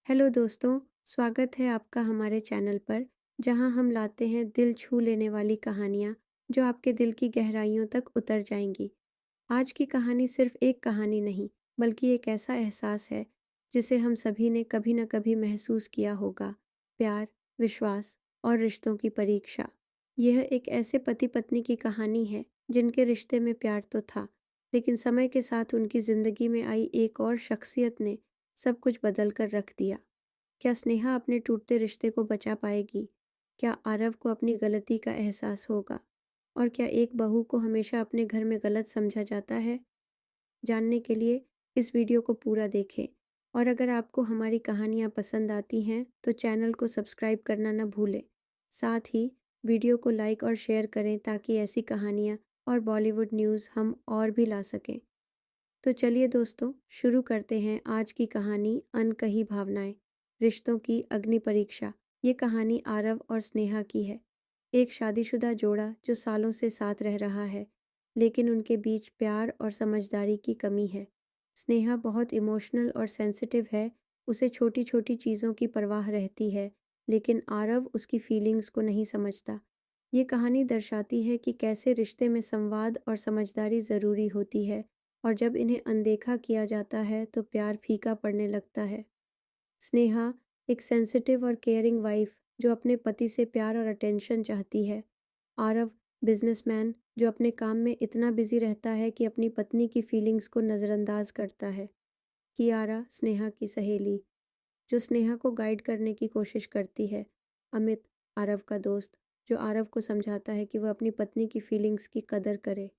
Hello दोस्तों, स्वागत है आपका हमारे चैनल पर, जहां हम लाते हैं दिल छू लेने वाली कहानियां जो आपके दिल की गहराइयों तक उतर जाएंगी। आज की कहानी सिर्फ एक कहानी नहीं, बल्कि एक ऐसा एहसास है जिसे हम सभी ने कभी न कभी महसूस किया होगा। प्यार, विश्वास और रिश्तों की परीक्षा। यह एक ऐसे पति पत्नी की कहानी है जिनके रिश्ते में प्यार तो था, लेकिन समय के साथ उनकी जिंदगी में आई एक और शख्सियत ने सब कुछ बदल कर रख दिया। क्या स्नेहा अपने टूटते रिश्ते को बचा पाएगी? क्या आरव को अपनी गलती का एहसास होगा? और क्या एक बहू को हमेशा अपने घर में गलत समझा जाता है? जानने के लिए इस वीडियो को पूरा देखें। और अगर आपको हमारी कहानियाँ पसंद आती हैं तो चैनल को सब्सक्राइब करना न भूलें। साथ ही वीडियो को लाइक और शेयर करें ताकि ऐसी कहानियाँ और बॉलीवुड न्यूज़ हम और भी ला सकें। तो चलिए दोस्तों, शुरू करते हैं आज की कहानी अनकही भावनाएं, रिश्तों की अग्नि परीक्षा। ये कहानी आरव और स्नेहा की है। एक शादीशुदा जोड़ा जो सालों से साथ रह रहा है, लेकिन उनके बीच प्यार और समझदारी की कमी है। स्नेहा बहुत इमोशनल और सेंसिटिव है, उसे छोटी छोटी चीज़ों की परवाह रहती है, लेकिन आरव उसकी फीलिंग्स को नहीं समझता। ये कहानी दर्शाती है कि कैसे रिश्ते में संवाद और समझदारी ज़रूरी होती है, और जब इन्हें अनदेखा किया जाता है तो प्यार फीका पड़ने लगता है। स्नेहा एक सेंसिटिव और केयरिंग वाइफ जो अपने पति से प्यार और अटेंशन चाहती है। आरव बिजनेसमैन जो अपने काम में इतना बिजी रहता है कि अपनी पत्नी की फीलिंग्स को नज़रअंदाज करता है। कियारा स्नेहा की सहेली जो स्नेहा को गाइड करने की कोशिश करती है। अमित आरव का दोस्त जो आरव को समझाता है कि वह अपनी पत्नी की फीलिंग्स की कदर करे।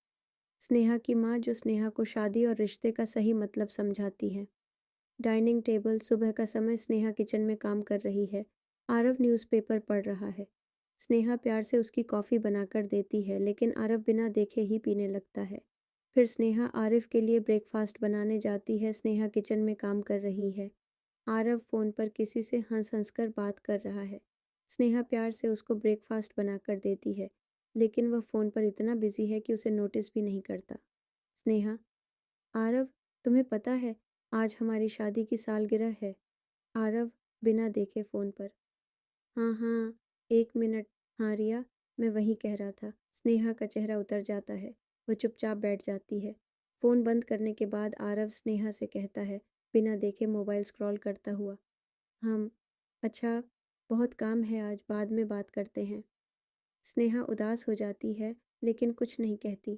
स्नेहा की माँ जो स्नेहा को शादी और रिश्ते का सही मतलब समझाती है। डाइनिंग टेबल सुबह का समय स्नेहा किचन में काम कर रही है। आरव न्यूज़पेपर पढ़ रहा है। स्नेहा प्यार से उसकी कॉफ़ी बनाकर देती है, लेकिन आरव बिना देखे ही पीने लगता है। फिर स्नेहा आरिफ के लिए ब्रेकफास्ट बनाने जाती है। स्नेहा किचन में काम कर रही है। आरव फ़ोन पर किसी से हंस हंस कर बात कर रहा है। स्नेहा प्यार से उसको ब्रेकफास्ट बनाकर देती है, लेकिन वह फ़ोन पर इतना बिजी है कि उसे नोटिस भी नहीं करता। स्नेहा, आरव, तुम्हें पता है आज हमारी शादी की सालगिरह है। आरव बिना देखे फ़ोन पर। हाँ हाँ, एक मिनट। हाँ रिया, मैं वही कह रहा था। स्नेहा का चेहरा उतर जाता है। वह चुपचाप बैठ जाती है। फ़ोन बंद करने के बाद आरव स्नेहा से कहता है, बिना देखे मोबाइल स्क्रॉल करता हुआ, हम अच्छा, बहुत काम है आज, बाद में बात करते हैं। स्नेहा उदास हो जाती है, लेकिन कुछ नहीं कहती।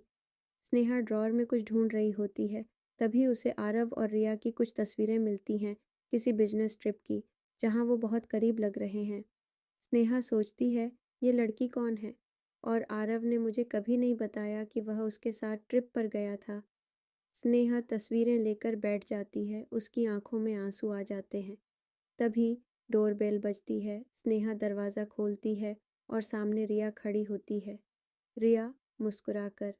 स्नेहा ड्रॉअर में कुछ ढूंढ रही होती है। तभी उसे आरव और रिया की कुछ तस्वीरें मिलती हैं, किसी बिजनेस ट्रिप की, जहां वो बहुत करीब लग रहे हैं। स्नेहा सोचती है, ये लड़की कौन है? और आरव ने मुझे कभी नहीं बताया कि वह उसके साथ ट्रिप पर गया था। स्नेहा तस्वीरें लेकर बैठ जाती है, उसकी आंखों में आंसू आ जाते हैं। तभी डोरबेल बजती है। स्नेहा दरवाज़ा खोलती है और सामने रिया खड़ी होती है। रिया मुस्कुराकर,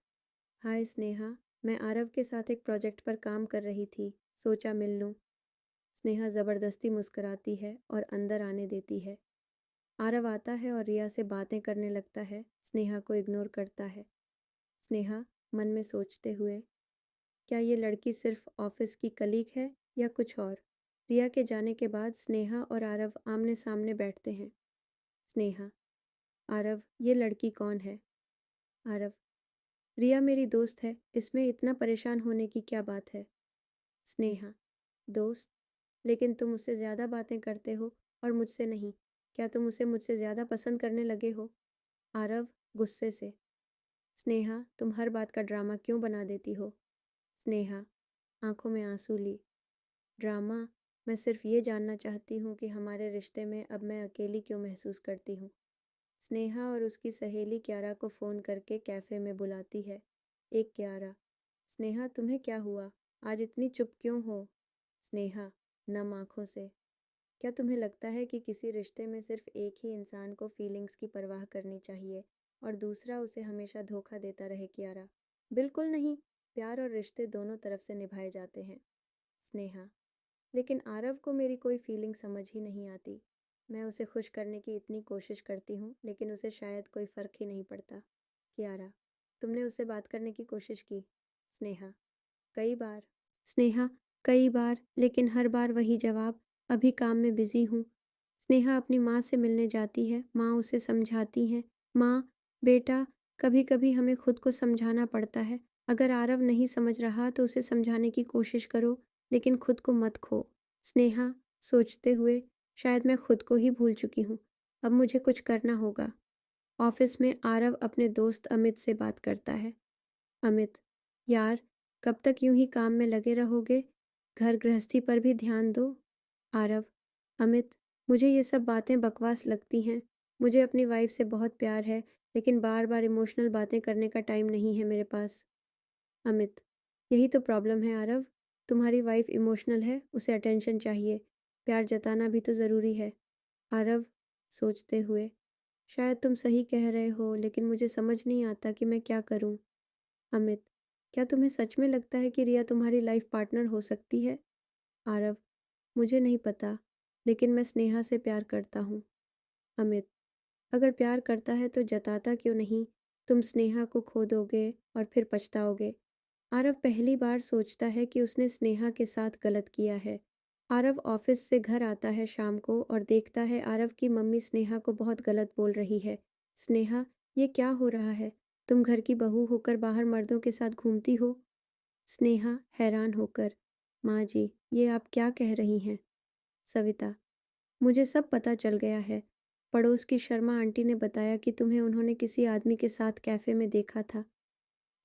हाय स्नेहा, मैं आरव के साथ एक प्रोजेक्ट पर काम कर रही थी, सोचा मिल लूं। स्नेहा ज़बरदस्ती मुस्कुराती है और अंदर आने देती है। आरव आता है और रिया से बातें करने लगता है। स्नेहा को इग्नोर करता है। स्नेहा मन में सोचते हुए, क्या ये लड़की सिर्फ ऑफिस की कलीग है या कुछ और? रिया के जाने के बाद स्नेहा और आरव आमने सामने बैठते हैं। स्नेहा, आरव, ये लड़की कौन है? आरव, रिया मेरी दोस्त है, इसमें इतना परेशान होने की क्या बात है? स्नेहा, दोस्त? लेकिन तुम उससे ज़्यादा बातें करते हो और मुझसे नहीं। क्या तुम उसे मुझसे ज़्यादा पसंद करने लगे हो? आरव गुस्से से, स्नेहा, तुम हर बात का ड्रामा क्यों बना देती हो? स्नेहा आंखों में आंसू ली, ड्रामा? मैं सिर्फ ये जानना चाहती हूँ कि हमारे रिश्ते में अब मैं अकेली क्यों महसूस करती हूँ। स्नेहा और उसकी सहेली क्यारा को फ़ोन करके कैफ़े में बुलाती है। एक क्यारा, स्नेहा तुम्हें क्या हुआ? आज इतनी चुप क्यों हो? स्नेहा नम आंखों से, क्या तुम्हें लगता है कि किसी रिश्ते में सिर्फ एक ही इंसान को फीलिंग्स की परवाह करनी चाहिए और दूसरा उसे हमेशा धोखा देता रहे? क्यारा, बिल्कुल नहीं, प्यार और रिश्ते दोनों तरफ से निभाए जाते हैं। स्नेहा, लेकिन आरव को मेरी कोई फीलिंग समझ ही नहीं आती। मैं उसे खुश करने की इतनी कोशिश करती हूँ, लेकिन उसे शायद कोई फ़र्क ही नहीं पड़ता। कियारा, तुमने उससे बात करने की कोशिश की? स्नेहा, कई बार। स्नेहा, कई बार, लेकिन हर बार वही जवाब, अभी काम में बिज़ी हूँ। स्नेहा अपनी माँ से मिलने जाती है, माँ उसे समझाती हैं, माँ, बेटा, कभी-कभी हमें खुद को समझाना पड़ता है। अगर आरव नहीं समझ रहा तो उसे समझाने की कोशिश करो, लेकिन खुद को मत खो। स्नेहा, सोचते हुए, शायद मैं खुद को ही भूल चुकी हूँ। अब मुझे कुछ करना होगा। ऑफिस में आरव अपने दोस्त अमित से बात करता है। अमित, यार, कब तक यूं ही काम में लगे रहोगे? घर गृहस्थी पर भी ध्यान दो। आरव, अमित, मुझे ये सब बातें बकवास लगती हैं। मुझे अपनी वाइफ से बहुत प्यार है, लेकिन बार बार इमोशनल बातें करने का टाइम नहीं है मेरे पास। अमित, यही तो प्रॉब्लम है आरव। तुम्हारी वाइफ इमोशनल है, उसे अटेंशन चाहिए। प्यार जताना भी तो ज़रूरी है। आरव, सोचते हुए, शायद तुम सही कह रहे हो, लेकिन मुझे समझ नहीं आता कि मैं क्या करूं। अमित, क्या तुम्हें सच में लगता है कि रिया तुम्हारी लाइफ पार्टनर हो सकती है? आरव, मुझे नहीं पता, लेकिन मैं स्नेहा से प्यार करता हूँ। अमित, अगर प्यार करता है तो जताता क्यों नहीं? तुम स्नेहा को खो दोगे और फिर पछताओगे। आरव पहली बार सोचता है कि उसने स्नेहा के साथ गलत किया है। आरव ऑफिस से घर आता है शाम को और देखता है आरव की मम्मी स्नेहा को बहुत गलत बोल रही है। स्नेहा, ये क्या हो रहा है? तुम घर की बहू होकर बाहर मर्दों के साथ घूमती हो? स्नेहा हैरान होकर, माँ जी, ये आप क्या कह रही हैं? सविता, मुझे सब पता चल गया है। पड़ोस की शर्मा आंटी ने बताया कि तुम्हें उन्होंने किसी आदमी के साथ कैफे में देखा था।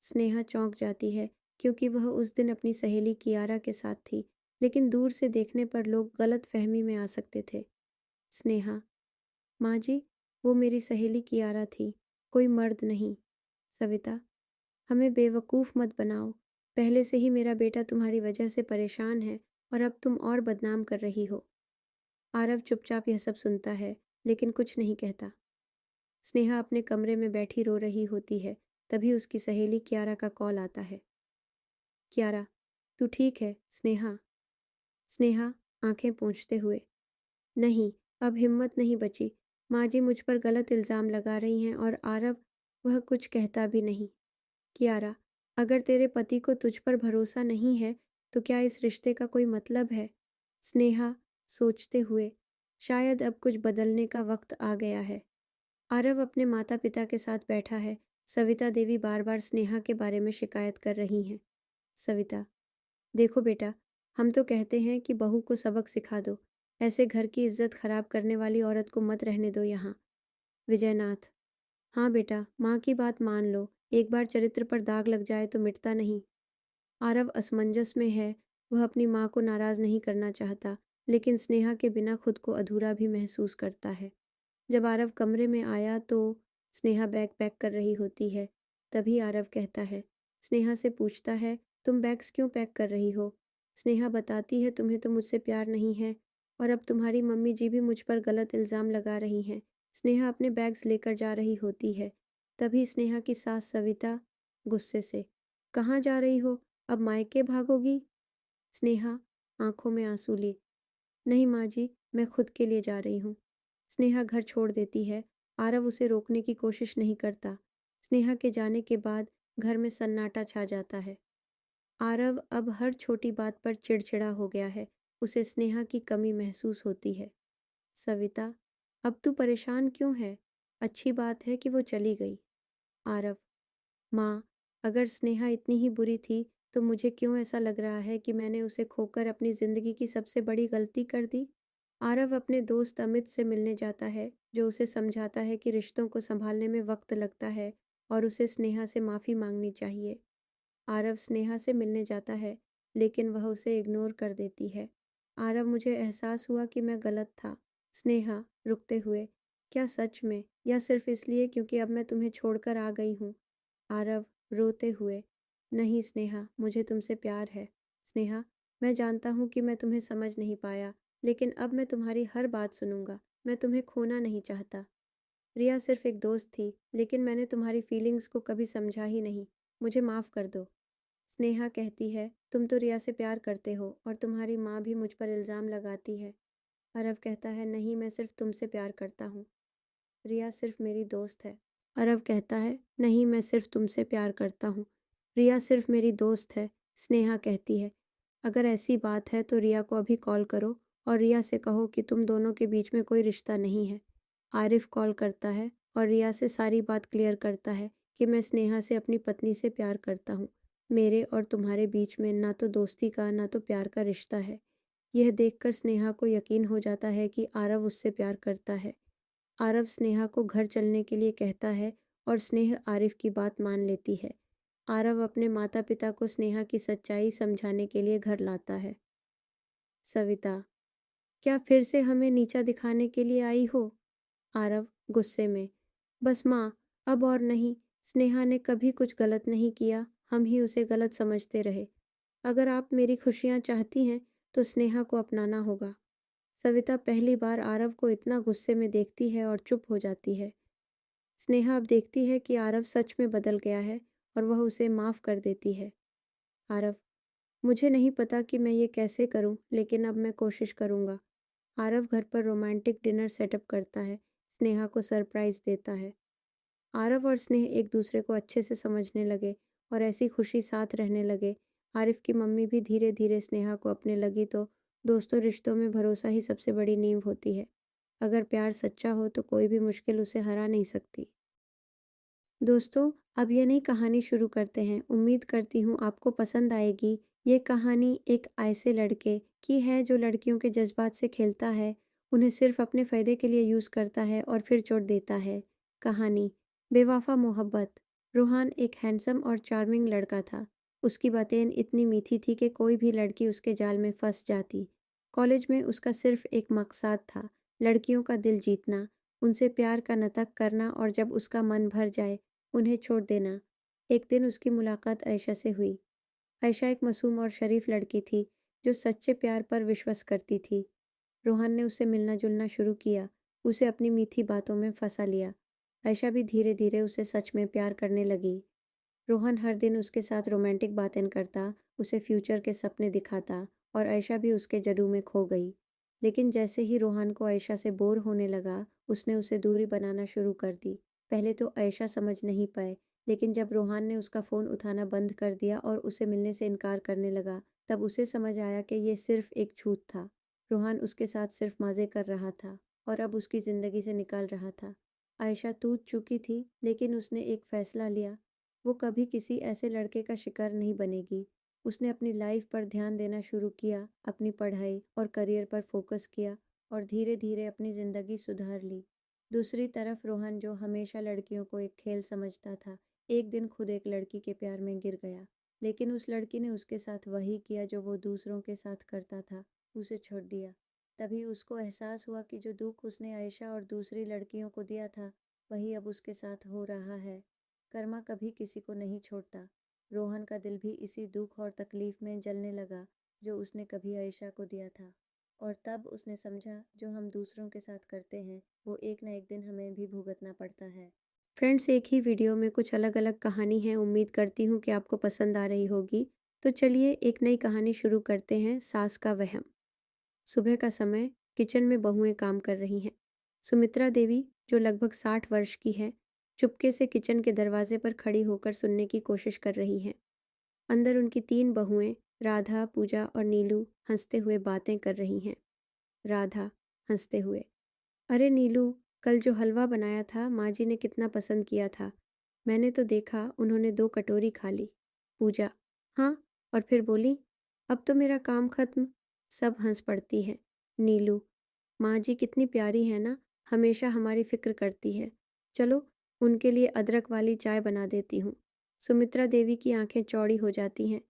स्नेहा चौंक जाती है, क्योंकि वह उस दिन अपनी सहेली कियारा के साथ थी, लेकिन दूर से देखने पर लोग गलत फहमी में आ सकते थे। स्नेहा, माँ जी, वो मेरी सहेली कियारा थी, कोई मर्द नहीं। सविता, हमें बेवकूफ़ मत बनाओ। पहले से ही मेरा बेटा तुम्हारी वजह से परेशान है और अब तुम और बदनाम कर रही हो। आरव चुपचाप यह सब सुनता है, लेकिन कुछ नहीं कहता। स्नेहा अपने कमरे में बैठी रो रही होती है, तभी उसकी सहेली कियारा का कॉल आता है। कियारा, तू ठीक है? स्नेहा, स्नेहा आंखें पोंछते हुए, नहीं, अब हिम्मत नहीं बची। माँ जी मुझ पर गलत इल्ज़ाम लगा रही हैं और आरव, वह कुछ कहता भी नहीं। कियारा, अगर तेरे पति को तुझ पर भरोसा नहीं है, तो क्या इस रिश्ते का कोई मतलब है? स्नेहा, सोचते हुए, शायद अब कुछ बदलने का वक्त आ गया है। आरव अपने माता पिता के साथ बैठा है। सविता देवी बार बार स्नेहा के बारे में शिकायत कर रही हैं। सविता, देखो बेटा, हम तो कहते हैं कि बहू को सबक सिखा दो। ऐसे घर की इज्जत खराब करने वाली औरत को मत रहने दो यहाँ। विजयनाथ, हाँ बेटा, माँ की बात मान लो। एक बार चरित्र पर दाग लग जाए तो मिटता नहीं। आरव असमंजस में है। वह अपनी माँ को नाराज़ नहीं करना चाहता, लेकिन स्नेहा के बिना खुद को अधूरा भी महसूस करता है। जब आरव कमरे में आया तो स्नेहा बैग पैक कर रही होती है। तभी आरव कहता है, स्नेहा से पूछता है, तुम बैग्स क्यों पैक कर रही हो? स्नेहा बताती है, तुम्हें तो मुझसे प्यार नहीं है और अब तुम्हारी मम्मी जी भी मुझ पर गलत इल्ज़ाम लगा रही हैं। स्नेहा अपने बैग्स लेकर जा रही होती है। तभी स्नेहा की सास सविता गुस्से से, कहाँ जा रही हो? अब मायके भागोगी? स्नेहा आंखों में आंसू लिए, नहीं माँ जी, मैं खुद के लिए जा रही हूँ। स्नेहा घर छोड़ देती है। आरव उसे रोकने की कोशिश नहीं करता। स्नेहा के जाने के बाद घर में सन्नाटा छा जाता है। आरव अब हर छोटी बात पर चिड़चिड़ा हो गया है। उसे स्नेहा की कमी महसूस होती है। सविता, अब तू परेशान क्यों है? अच्छी बात है कि वो चली गई। आरव, माँ, अगर स्नेहा इतनी ही बुरी थी, तो मुझे क्यों ऐसा लग रहा है कि मैंने उसे खोकर अपनी ज़िंदगी की सबसे बड़ी गलती कर दी? आरव अपने दोस्त अमित से मिलने जाता है, जो उसे समझाता है कि रिश्तों को संभालने में वक्त लगता है और उसे स्नेहा से माफ़ी मांगनी चाहिए। आरव स्नेहा से मिलने जाता है, लेकिन वह उसे इग्नोर कर देती है। आरव, मुझे एहसास हुआ कि मैं गलत था। स्नेहा रुकते हुए, क्या सच में, या सिर्फ इसलिए क्योंकि अब मैं तुम्हें छोड़कर आ गई हूँ? आरव रोते हुए, नहीं स्नेहा, मुझे तुमसे प्यार है। स्नेहा, मैं जानता हूँ कि मैं तुम्हें समझ नहीं पाया, लेकिन अब मैं तुम्हारी हर बात सुनूंगा। मैं तुम्हें खोना नहीं चाहता। रिया सिर्फ एक दोस्त थी, लेकिन मैंने तुम्हारी फीलिंग्स को कभी समझा ही नहीं। मुझे माफ़ कर दो। स्नेहा कहती है, तुम तो रिया से प्यार करते हो और तुम्हारी माँ भी मुझ पर इल्ज़ाम लगाती है। अरव कहता है, नहीं, मैं सिर्फ तुमसे प्यार करता हूँ। रिया सिर्फ मेरी दोस्त है। अरव कहता है, नहीं, मैं सिर्फ तुमसे प्यार करता हूँ। रिया सिर्फ मेरी दोस्त है। स्नेहा कहती है, अगर ऐसी बात है तो रिया को अभी कॉल करो और रिया से कहो कि तुम दोनों के बीच में कोई रिश्ता नहीं है। आरिफ कॉल करता है और रिया से सारी बात क्लियर करता है कि मैं स्नेहा से अपनी पत्नी से प्यार करता हूँ। मेरे और तुम्हारे बीच में ना तो दोस्ती का ना तो प्यार का रिश्ता है। यह देखकर स्नेहा को यकीन हो जाता है कि आरव उससे प्यार करता है। आरव स्नेहा को घर चलने के लिए कहता है और स्नेह आरिफ की बात मान लेती है। आरव अपने माता पिता को स्नेहा की सच्चाई समझाने के लिए घर लाता है। सविता, क्या फिर से हमें नीचा दिखाने के लिए आई हो? आरव गुस्से में, बस माँ, अब और नहीं। स्नेहा ने कभी कुछ गलत नहीं किया, हम ही उसे गलत समझते रहे। अगर आप मेरी खुशियाँ चाहती हैं तो स्नेहा को अपनाना होगा। सविता पहली बार आरव को इतना गुस्से में देखती है और चुप हो जाती है। स्नेहा अब देखती है कि आरव सच में बदल गया है और वह उसे माफ़ कर देती है। आरव, मुझे नहीं पता कि मैं ये कैसे करूं, लेकिन अब मैं कोशिश करूंगा। आरव घर पर रोमांटिक डिनर सेटअप करता है, स्नेहा को सरप्राइज देता है। आरव और स्नेह एक दूसरे को अच्छे से समझने लगे और ऐसी खुशी साथ रहने लगे। आरिफ की मम्मी भी धीरे धीरे स्नेहा को अपने लगी तो दोस्तों रिश्तों में भरोसा ही सबसे बड़ी नींव होती है। अगर प्यार सच्चा हो तो कोई भी मुश्किल उसे हरा नहीं सकती। दोस्तों, अब ये नई कहानी शुरू करते हैं। उम्मीद करती हूँ आपको पसंद आएगी। ये कहानी एक ऐसे लड़के की है जो लड़कियों के जज्बात से खेलता है, उन्हें सिर्फ अपने फ़ायदे के लिए यूज़ करता है और फिर छोड़ देता है। कहानी बेवफ़ा मोहब्बत। रूहान एक हैंडसम और चार्मिंग लड़का था। उसकी बातें इतनी मीठी थी कि कोई भी लड़की उसके जाल में फंस जाती। कॉलेज में उसका सिर्फ एक मकसद था, लड़कियों का दिल जीतना, उनसे प्यार का नतक करना और जब उसका मन भर जाए उन्हें छोड़ देना। एक दिन उसकी मुलाकात आयशा से हुई। आयशा एक मासूम और शरीफ लड़की थी जो सच्चे प्यार पर विश्वास करती थी। रोहन ने उससे मिलना जुलना शुरू किया, उसे अपनी मीठी बातों में फंसा लिया। आयशा भी धीरे धीरे उसे सच में प्यार करने लगी। रोहन हर दिन उसके साथ रोमांटिक बातें करता, उसे फ्यूचर के सपने दिखाता और आयशा भी उसके जदू में खो गई। लेकिन जैसे ही रोहन को आयशा से बोर होने लगा, उसने उसे दूरी बनाना शुरू कर दी। पहले तो आयशा समझ नहीं पाए, लेकिन जब रोहन ने उसका फ़ोन उठाना बंद कर दिया और उसे मिलने से इनकार करने लगा, तब उसे समझ आया कि ये सिर्फ एक झूठ था। रोहन उसके साथ सिर्फ मज़े कर रहा था और अब उसकी ज़िंदगी से निकाल रहा था। आयशा टूट चुकी थी, लेकिन उसने एक फ़ैसला लिया। वो कभी किसी ऐसे लड़के का शिकार नहीं बनेगी। उसने अपनी लाइफ पर ध्यान देना शुरू किया, अपनी पढ़ाई और करियर पर फोकस किया और धीरे धीरे अपनी ज़िंदगी सुधार ली। दूसरी तरफ रोहन, जो हमेशा लड़कियों को एक खेल समझता था, एक दिन खुद एक लड़की के प्यार में गिर गया। लेकिन उस लड़की ने उसके साथ वही किया जो वो दूसरों के साथ करता था, उसे छोड़ दिया। तभी उसको एहसास हुआ कि जो दुख उसने आयशा और दूसरी लड़कियों को दिया था, वही अब उसके साथ हो रहा है। कर्मा कभी किसी को नहीं छोड़ता। रोहन का दिल भी इसी दुख और तकलीफ में जलने लगा जो उसने कभी आयशा को दिया था। और तब उसने समझा, जो हम दूसरों के साथ करते हैं वो एक ना एक दिन हमें भी भुगतना पड़ता है। फ्रेंड्स, एक ही वीडियो में कुछ अलग अलग कहानी है। उम्मीद करती हूँ कि आपको पसंद आ रही होगी। तो चलिए एक नई कहानी शुरू करते हैं, सास का वहम। सुबह का समय, किचन में बहुएं काम कर रही हैं। सुमित्रा देवी, जो लगभग 60 वर्ष की है, चुपके से किचन के दरवाजे पर खड़ी होकर सुनने की कोशिश कर रही हैं। अंदर उनकी 3 बहुएं, राधा, पूजा और नीलू, हंसते हुए बातें कर रही हैं। राधा हंसते हुए, अरे नीलू, कल जो हलवा बनाया था माँ जी ने कितना पसंद किया था। मैंने तो देखा उन्होंने 2 कटोरी खा ली। पूजा, हाँ, और फिर बोली, अब तो मेरा काम खत्म। सब हंस पड़ती है। नीलू, माँ जी कितनी प्यारी है ना, हमेशा हमारी फिक्र करती है। चलो, उनके लिए अदरक वाली चाय बना देती हूँ। सुमित्रा देवी की आंखें चौड़ी हो जाती हैं।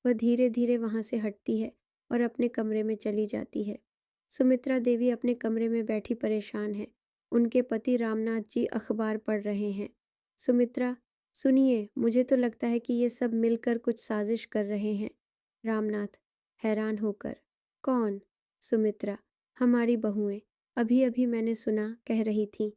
वह धीरे धीरे वहाँ से हटती है और अपने कमरे में चली जाती है। सुमित्रा देवी अपने कमरे में बैठी परेशान है। उनके पति रामनाथ जी अखबार पढ़ रहे हैं। सुमित्रा, सुनिए, मुझे तो लगता है कि ये सब मिलकर कुछ साजिश कर रहे हैं। रामनाथ हैरान होकर, कौन? सुमित्रा, हमारी बहुएं। अभी अभी मैंने सुना, कह रही थीं,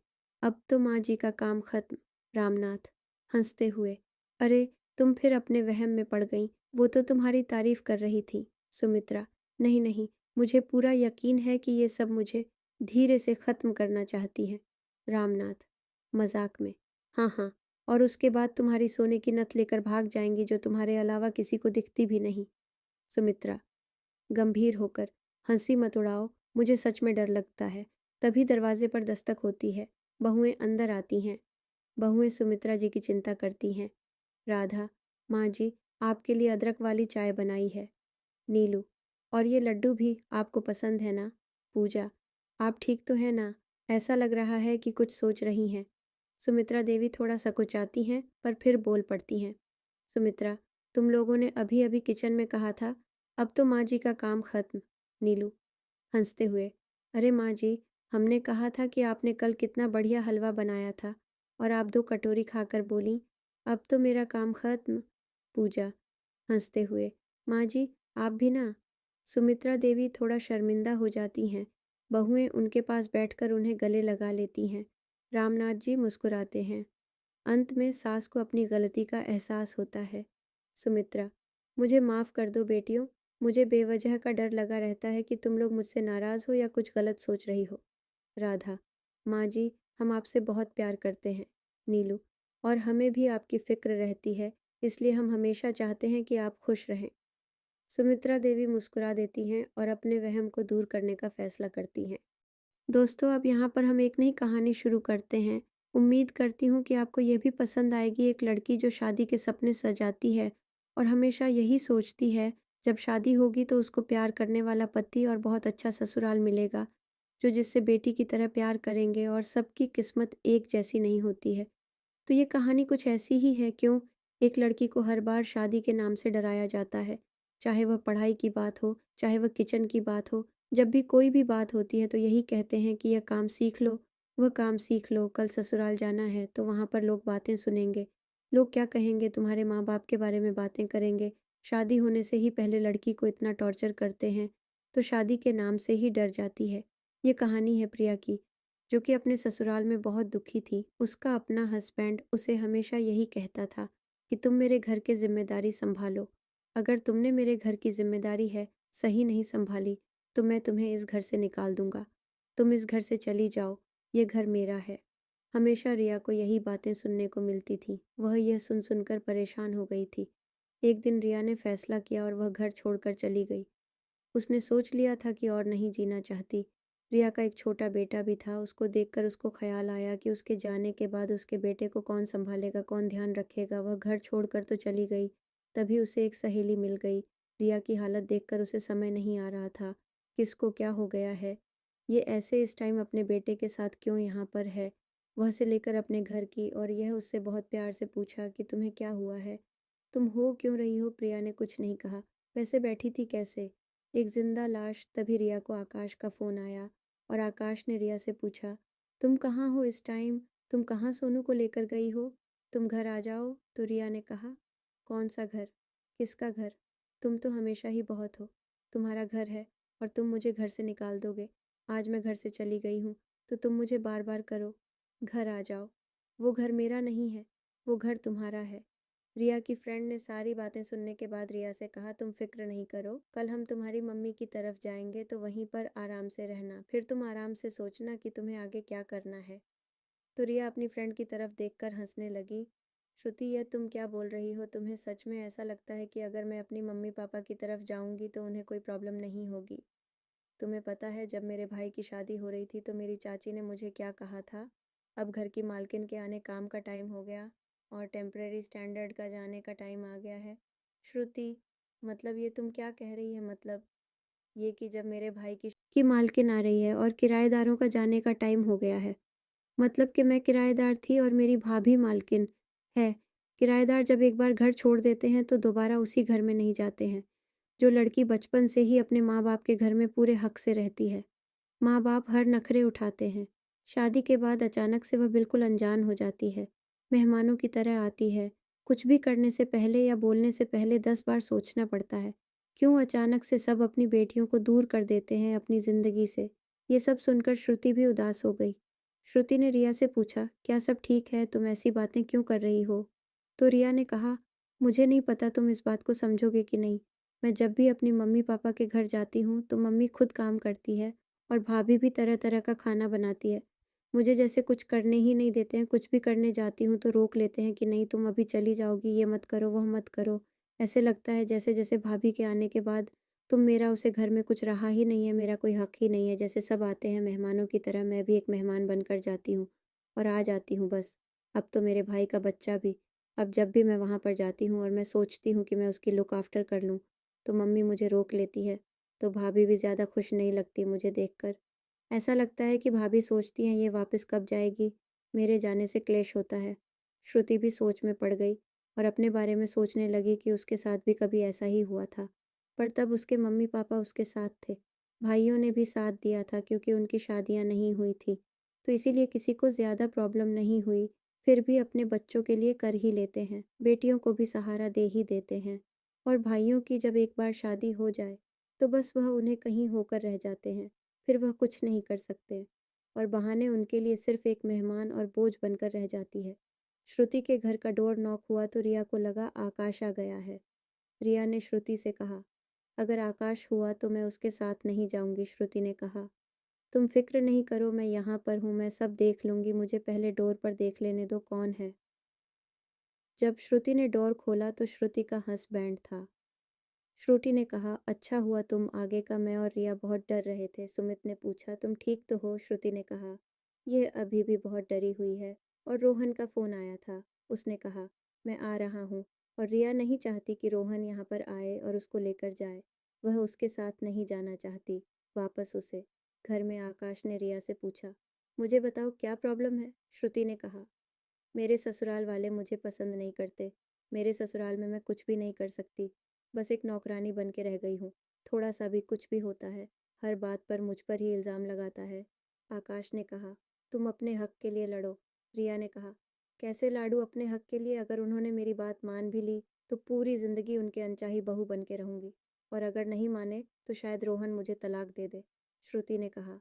अब तो माँ जी का काम खत्म। रामनाथ हंसते हुए, अरे तुम फिर अपने वहम में पड़ गईं, वो तो तुम्हारी तारीफ कर रही थी। सुमित्रा, नहीं नहीं, मुझे पूरा यकीन है कि ये सब मुझे धीरे से ख़त्म करना चाहती है। रामनाथ मजाक में, हाँ हाँ, और उसके बाद तुम्हारी सोने की नथ लेकर भाग जाएंगी जो तुम्हारे अलावा किसी को दिखती भी नहीं। सुमित्रा गंभीर होकर, हंसी मत उड़ाओ, मुझे सच में डर लगता है। तभी दरवाजे पर दस्तक होती है। बहुएँ अंदर आती हैं। बहुएँ सुमित्रा जी की चिंता करती हैं। राधा, माँ जी, आपके लिए अदरक वाली चाय बनाई है। नीलू, और ये लड्डू भी आपको पसंद है ना? पूजा, आप ठीक तो हैं ना? ऐसा लग रहा है कि कुछ सोच रही हैं। सुमित्रा देवी थोड़ा सकुचाती हैं, पर फिर बोल पड़ती हैं। सुमित्रा, तुम लोगों ने अभी-अभी किचन में कहा था, अब तो माँ जी का काम खत्म। नीलू, हंसते हुए, अरे माँ जी, हमने कहा था कि आपने कल कितना बढ़िया हलवा बनाया था, और आप 2 कटोरी खाकर बोलीं, अब तो मेरा काम खत्म। पूजा, हंसते हुए, माँ जी, आप भी ना। सुमित्रा देवी थोड़ा शर्मिंदा हो जाती हैं। बहुएं उनके पास बैठकर उन्हें गले लगा लेती हैं। रामनाथ जी मुस्कुराते हैं। अंत में सास को अपनी गलती का एहसास होता है। सुमित्रा, मुझे माफ़ कर दो बेटियों, मुझे बेवजह का डर लगा रहता है कि तुम लोग मुझसे नाराज़ हो या कुछ गलत सोच रही हो। राधा, माँ जी, हम आपसे बहुत प्यार करते हैं। नीलू, और हमें भी आपकी फ़िक्र रहती है, इसलिए हम हमेशा चाहते हैं कि आप खुश रहें। सुमित्रा देवी मुस्कुरा देती हैं और अपने वहम को दूर करने का फैसला करती हैं। दोस्तों, अब यहाँ पर हम एक नई कहानी शुरू करते हैं। उम्मीद करती हूँ कि आपको ये भी पसंद आएगी, एक लड़की जो शादी के सपने सजाती है और हमेशा यही सोचती है जब शादी होगी तो उसको प्यार करने वाला पति और बहुत अच्छा ससुराल मिलेगा, जो जिससे बेटी की तरह प्यार करेंगे, और सबकी किस्मत एक जैसी नहीं होती है। तो ये कहानी कुछ ऐसी ही है, क्यों? एक लड़की को हर बार शादी के नाम से डराया जाता है। चाहे वह पढ़ाई की बात हो, चाहे वह किचन की बात हो, जब भी कोई भी बात होती है तो यही कहते हैं कि यह काम सीख लो, वह काम सीख लो, कल ससुराल जाना है तो वहाँ पर लोग बातें सुनेंगे। लोग क्या कहेंगे, तुम्हारे माँ-बाप के बारे में बातें करेंगे। शादी होने से ही पहले लड़की को इतना टॉर्चर करते हैं, तो शादी के नाम से ही डर जाती है। ये कहानी है प्रिया की, जो कि अपने ससुराल में बहुत दुखी थी। उसका अपना हस्बैंड उसे हमेशा यही कहता था कि तुम मेरे घर की ज़िम्मेदारी सँभालो। अगर तुमने मेरे घर की ज़िम्मेदारी है सही नहीं सँभाली, तो मैं तुम्हें इस घर से निकाल दूँगा। तुम इस घर से चली जाओ, ये घर मेरा है। हमेशा रिया को यही बातें सुनने को मिलती थीं। वह यह सुन-सुन कर परेशान हो गई थी। एक दिन रिया ने फैसला किया और वह घर छोड़कर चली गई। उसने सोच लिया था कि और नहीं जीना चाहती। रिया का एक छोटा बेटा भी था, उसको देखकर उसको ख़्याल आया कि उसके जाने के बाद उसके बेटे को कौन सँभालेगा, कौन ध्यान रखेगा। वह घर छोड़कर तो चली गई, तभी उसे एक सहेली मिल गई। रिया की हालत देखकर उसे समझ नहीं आ रहा था, किसको क्या हो गया है? ये ऐसे इस टाइम अपने बेटे के साथ क्यों यहाँ पर है? वह से लेकर अपने घर की, और यह उससे बहुत प्यार से पूछा कि तुम्हें क्या हुआ है? तुम हो क्यों रही हो? प्रिया ने कुछ नहीं कहा। वैसे बैठी थी कैसे? एक जिंदा लाश। तभी रिया को आकाश का फ़ोन आया और आकाश ने रिया से पूछा, तुम कहाँ हो इस टाइम? तुम कहाँ सोनू को लेकर गई हो? तुम घर आ जाओ। तो रिया ने कहा, कौन सा घर? किसका घर? तुम तो हमेशा ही बहुत हो। तुम्हारा घर है और तुम मुझे घर से निकाल दोगे। आज मैं घर से चली गई हूँ तो तुम मुझे बार बार करो, घर आ जाओ। वो घर मेरा नहीं है, वो घर तुम्हारा है। रिया की फ्रेंड ने सारी बातें सुनने के बाद रिया से कहा, तुम फिक्र नहीं करो, कल हम तुम्हारी मम्मी की तरफ जाएंगे तो वहीं पर आराम से रहना, फिर तुम आराम से सोचना कि तुम्हें आगे क्या करना है। तो रिया अपनी फ्रेंड की तरफ देखकर हंसने लगी। श्रुति, यह तुम क्या बोल रही हो? तुम्हें सच में ऐसा लगता है कि अगर मैं अपनी मम्मी पापा की तरफ जाऊंगी तो उन्हें कोई प्रॉब्लम नहीं होगी? तुम्हें पता है, जब मेरे भाई की शादी हो रही थी तो मेरी चाची ने मुझे क्या कहा था? अब घर की मालकिन के आने काम का टाइम हो गया और टेम्परेरी स्टैंडर्ड का जाने का टाइम आ गया है। श्रुति, मतलब ये तुम क्या कह रही है? मतलब ये कि जब मेरे भाई की मालकिन आ रही है और किराएदारों का जाने का टाइम हो गया है। मतलब कि मैं किराएदार थी और मेरी भाभी मालकिन है। किराएदार जब एक बार घर छोड़ देते हैं तो दोबारा उसी घर में नहीं जाते हैं। जो लड़की बचपन से ही अपने माँ-बाप के घर में पूरे हक से रहती है, माँ-बाप हर नखरे उठाते हैं। शादी के बाद अचानक से वह बिल्कुल अनजान हो जाती है, मेहमानों की तरह आती है। कुछ भी करने से पहले या बोलने से पहले 10 बार सोचना पड़ता है। क्यों अचानक से सब अपनी बेटियों को दूर कर देते हैं अपनी ज़िंदगी से? ये सब सुनकर श्रुति भी उदास हो गई। श्रुति ने रिया से पूछा, क्या सब ठीक है? तुम ऐसी बातें क्यों कर रही हो? तो रिया ने कहा, मुझे नहीं पता तुम इस बात को समझोगे कि नहीं। मैं जब भी अपनी मम्मी पापा के घर जाती हूँ तो मम्मी खुद काम करती है और भाभी भी तरह तरह का खाना बनाती है। मुझे जैसे कुछ करने ही नहीं देते हैं, कुछ भी करने जाती हूँ तो रोक लेते हैं कि नहीं तुम अभी चली जाओगी, ये मत करो, वह मत करो। ऐसे लगता है जैसे जैसे भाभी के आने के बाद तुम मेरा उसे घर में कुछ रहा ही नहीं है, मेरा कोई हक ही नहीं है। जैसे सब आते हैं मेहमानों की तरह मैं भी एक मेहमान बनकर जाती हूँ और आ जाती हूँ बस। अब तो मेरे भाई का बच्चा भी, अब जब भी मैं वहाँ पर जाती हूँ और मैं सोचती हूँ कि मैं उसकी लुक आफ्टर कर लूँ, तो मम्मी मुझे रोक लेती है। तो भाभी भी ज़्यादा खुश नहीं लगती मुझे देखकर। ऐसा लगता है कि भाभी सोचती हैं ये वापस कब जाएगी, मेरे जाने से क्लेश होता है। श्रुति भी सोच में पड़ गई और अपने बारे में सोचने लगी कि उसके साथ भी कभी ऐसा ही हुआ था। पर तब उसके मम्मी-पापा उसके साथ थे। भाइयों ने भी साथ दिया था क्योंकि उनकी शादियाँ नहीं हुई थीं, तो इसीलिए किसी को ज़्यादा प्रॉब्लम नहीं हुई। फिर भी अपने बच्चों के लिए कर ही लेते हैं, बेटियों को भी सहारा दे ही देते हैं। और भाइयों की जब एक बार शादी हो जाए, तो बस वह उन्हें कहीं होकर रह जाते हैं, फिर वह कुछ नहीं कर सकते और बहाने उनके लिए सिर्फ़ एक मेहमान और बोझ बनकर रह जाती है। श्रुति के घर का डोर नॉक हुआ तो रिया को लगा आकाश आ गया है। रिया ने श्रुति से कहा, अगर आकाश हुआ तो मैं उसके साथ नहीं जाऊंगी। श्रुति ने कहा, तुम फिक्र नहीं करो, मैं यहाँ पर हूँ, मैं सब देख लूंगी, मुझे पहले डोर पर देख लेने दो कौन है। जब श्रुति ने डोर खोला तो श्रुति का हस्बैंड था। श्रुति ने कहा, अच्छा हुआ तुम आगे का, मैं और रिया बहुत डर रहे थे। सुमित ने पूछा, तुम ठीक तो हो? श्रुति ने कहा, यह अभी भी बहुत डरी हुई है और रोहन का फ़ोन आया था। उसने कहा, मैं आ रहा हूँ। और रिया नहीं चाहती कि रोहन यहाँ पर आए और उसको लेकर जाए। वह उसके साथ नहीं जाना चाहती वापस उसे। घर में आकाश ने रिया से पूछा, मुझे बताओ क्या प्रॉब्लम है? श्रुति ने कहा, मेरे ससुराल वाले मुझे पसंद नहीं करते। मेरे ससुराल में मैं कुछ भी नहीं कर सकती। बस एक नौकरानी बन के रह गई हूँ। थोड़ा सा भी कुछ भी होता है, हर बात पर मुझ पर ही इल्ज़ाम लगाता है। आकाश ने कहा, तुम अपने हक के लिए लड़ो। रिया ने कहा, कैसे लाडू अपने हक के लिए? अगर उन्होंने मेरी बात मान भी ली तो पूरी ज़िंदगी उनके अनचाही बहू बन के रहूँगी। और अगर नहीं माने तो शायद रोहन मुझे तलाक दे दे। श्रुति ने कहा,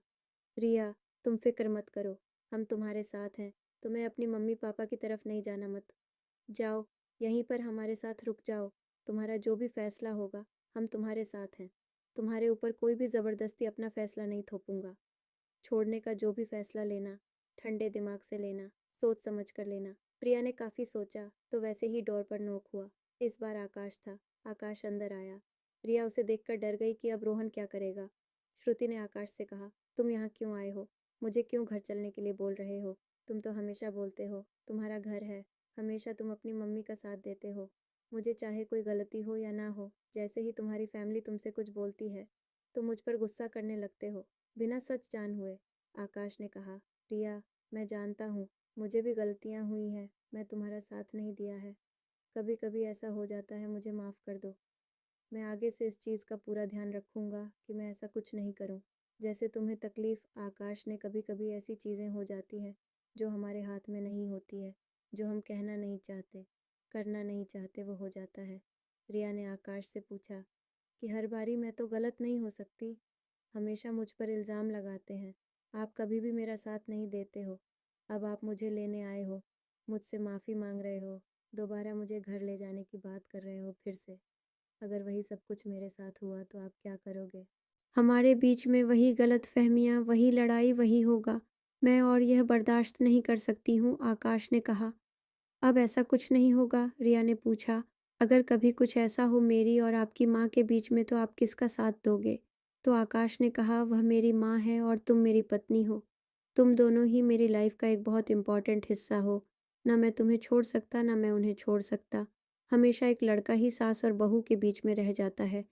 रिया, तुम फिक्र मत करो, हम तुम्हारे साथ हैं। तुम्हें अपनी मम्मी पापा की तरफ नहीं जाना मत। जाओ, यहीं पर हमारे साथ रुक जाओ। तुम्हारा जो भी फैसला होगा, हम तुम्हारे साथ हैं। तुम्हारे ऊपर कोई भी ज़बरदस्ती अपना फैसला नहीं थोपूंगा। छोड़ने का जो भी फैसला लेना, ठंडे दिमाग से लेना, सोच समझ कर लेना। प्रिया ने काफ़ी सोचा तो वैसे ही डोर पर नॉक हुआ। इस बार आकाश था। आकाश अंदर आया। रिया उसे देखकर डर गई कि अब रोहन क्या करेगा। श्रुति ने आकाश से कहा, तुम यहाँ क्यों आए हो? मुझे क्यों घर चलने के लिए बोल रहे हो? तुम तो हमेशा बोलते हो, तुम्हारा घर है, हमेशा तुम अपनी मम्मी का साथ देते हो। मुझे चाहे कोई गलती हो या ना हो, जैसे ही तुम्हारी फैमिली तुमसे कुछ बोलती है, तो मुझ पर गुस्सा करने लगते हो, बिना सच जान हुए। आकाश ने कहा, रिया, मैं जानता हूँ, मुझे भी गलतियाँ हुई हैं, मैं तुम्हारा साथ नहीं दिया है। कभी कभी ऐसा हो जाता है, मुझे माफ़ कर दो। मैं आगे से इस चीज़ का पूरा ध्यान रखूंगा कि मैं ऐसा कुछ नहीं करूं। जैसे तुम्हें तकलीफ़ आकाश ने कभी कभी ऐसी चीज़ें हो जाती हैं जो हमारे हाथ में नहीं होती है, जो हम कहना नहीं चाहते, करना नहीं चाहते, वो हो जाता है। रिया ने आकाश से पूछा कि हर बारी मैं तो गलत नहीं हो सकती, हमेशा मुझ पर इल्ज़ाम लगाते हैं, आप कभी भी मेरा साथ नहीं देते हो। अब आप मुझे लेने आए हो, मुझसे माफ़ी मांग रहे हो, दोबारा मुझे घर ले जाने की बात कर रहे हो फिर से। अगर वही सब कुछ मेरे साथ हुआ तो आप क्या करोगे? हमारे बीच में वही गलतफ़हमियाँ, वही लड़ाई, वही होगा। मैं और यह बर्दाश्त नहीं कर सकती हूँ, आकाश ने कहा। अब ऐसा कुछ नहीं होगा, रिया ने पूछा। अगर कभी कुछ ऐसा हो मेरी और आपकी माँ के बीच में तो आप किसका साथ दोगे? तो आकाश ने कहा, वह मेरी माँ है और तुम मेरी पत्नी हो। तुम दोनों ही मेरी लाइफ का एक बहुत इम्पोर्टेंट हिस्सा हो। ना मैं तुम्हें छोड़ सकता, ना मैं उन्हें छोड़ सकता। हमेशा एक लड़का ही सास और बहू के बीच में रह जाता है।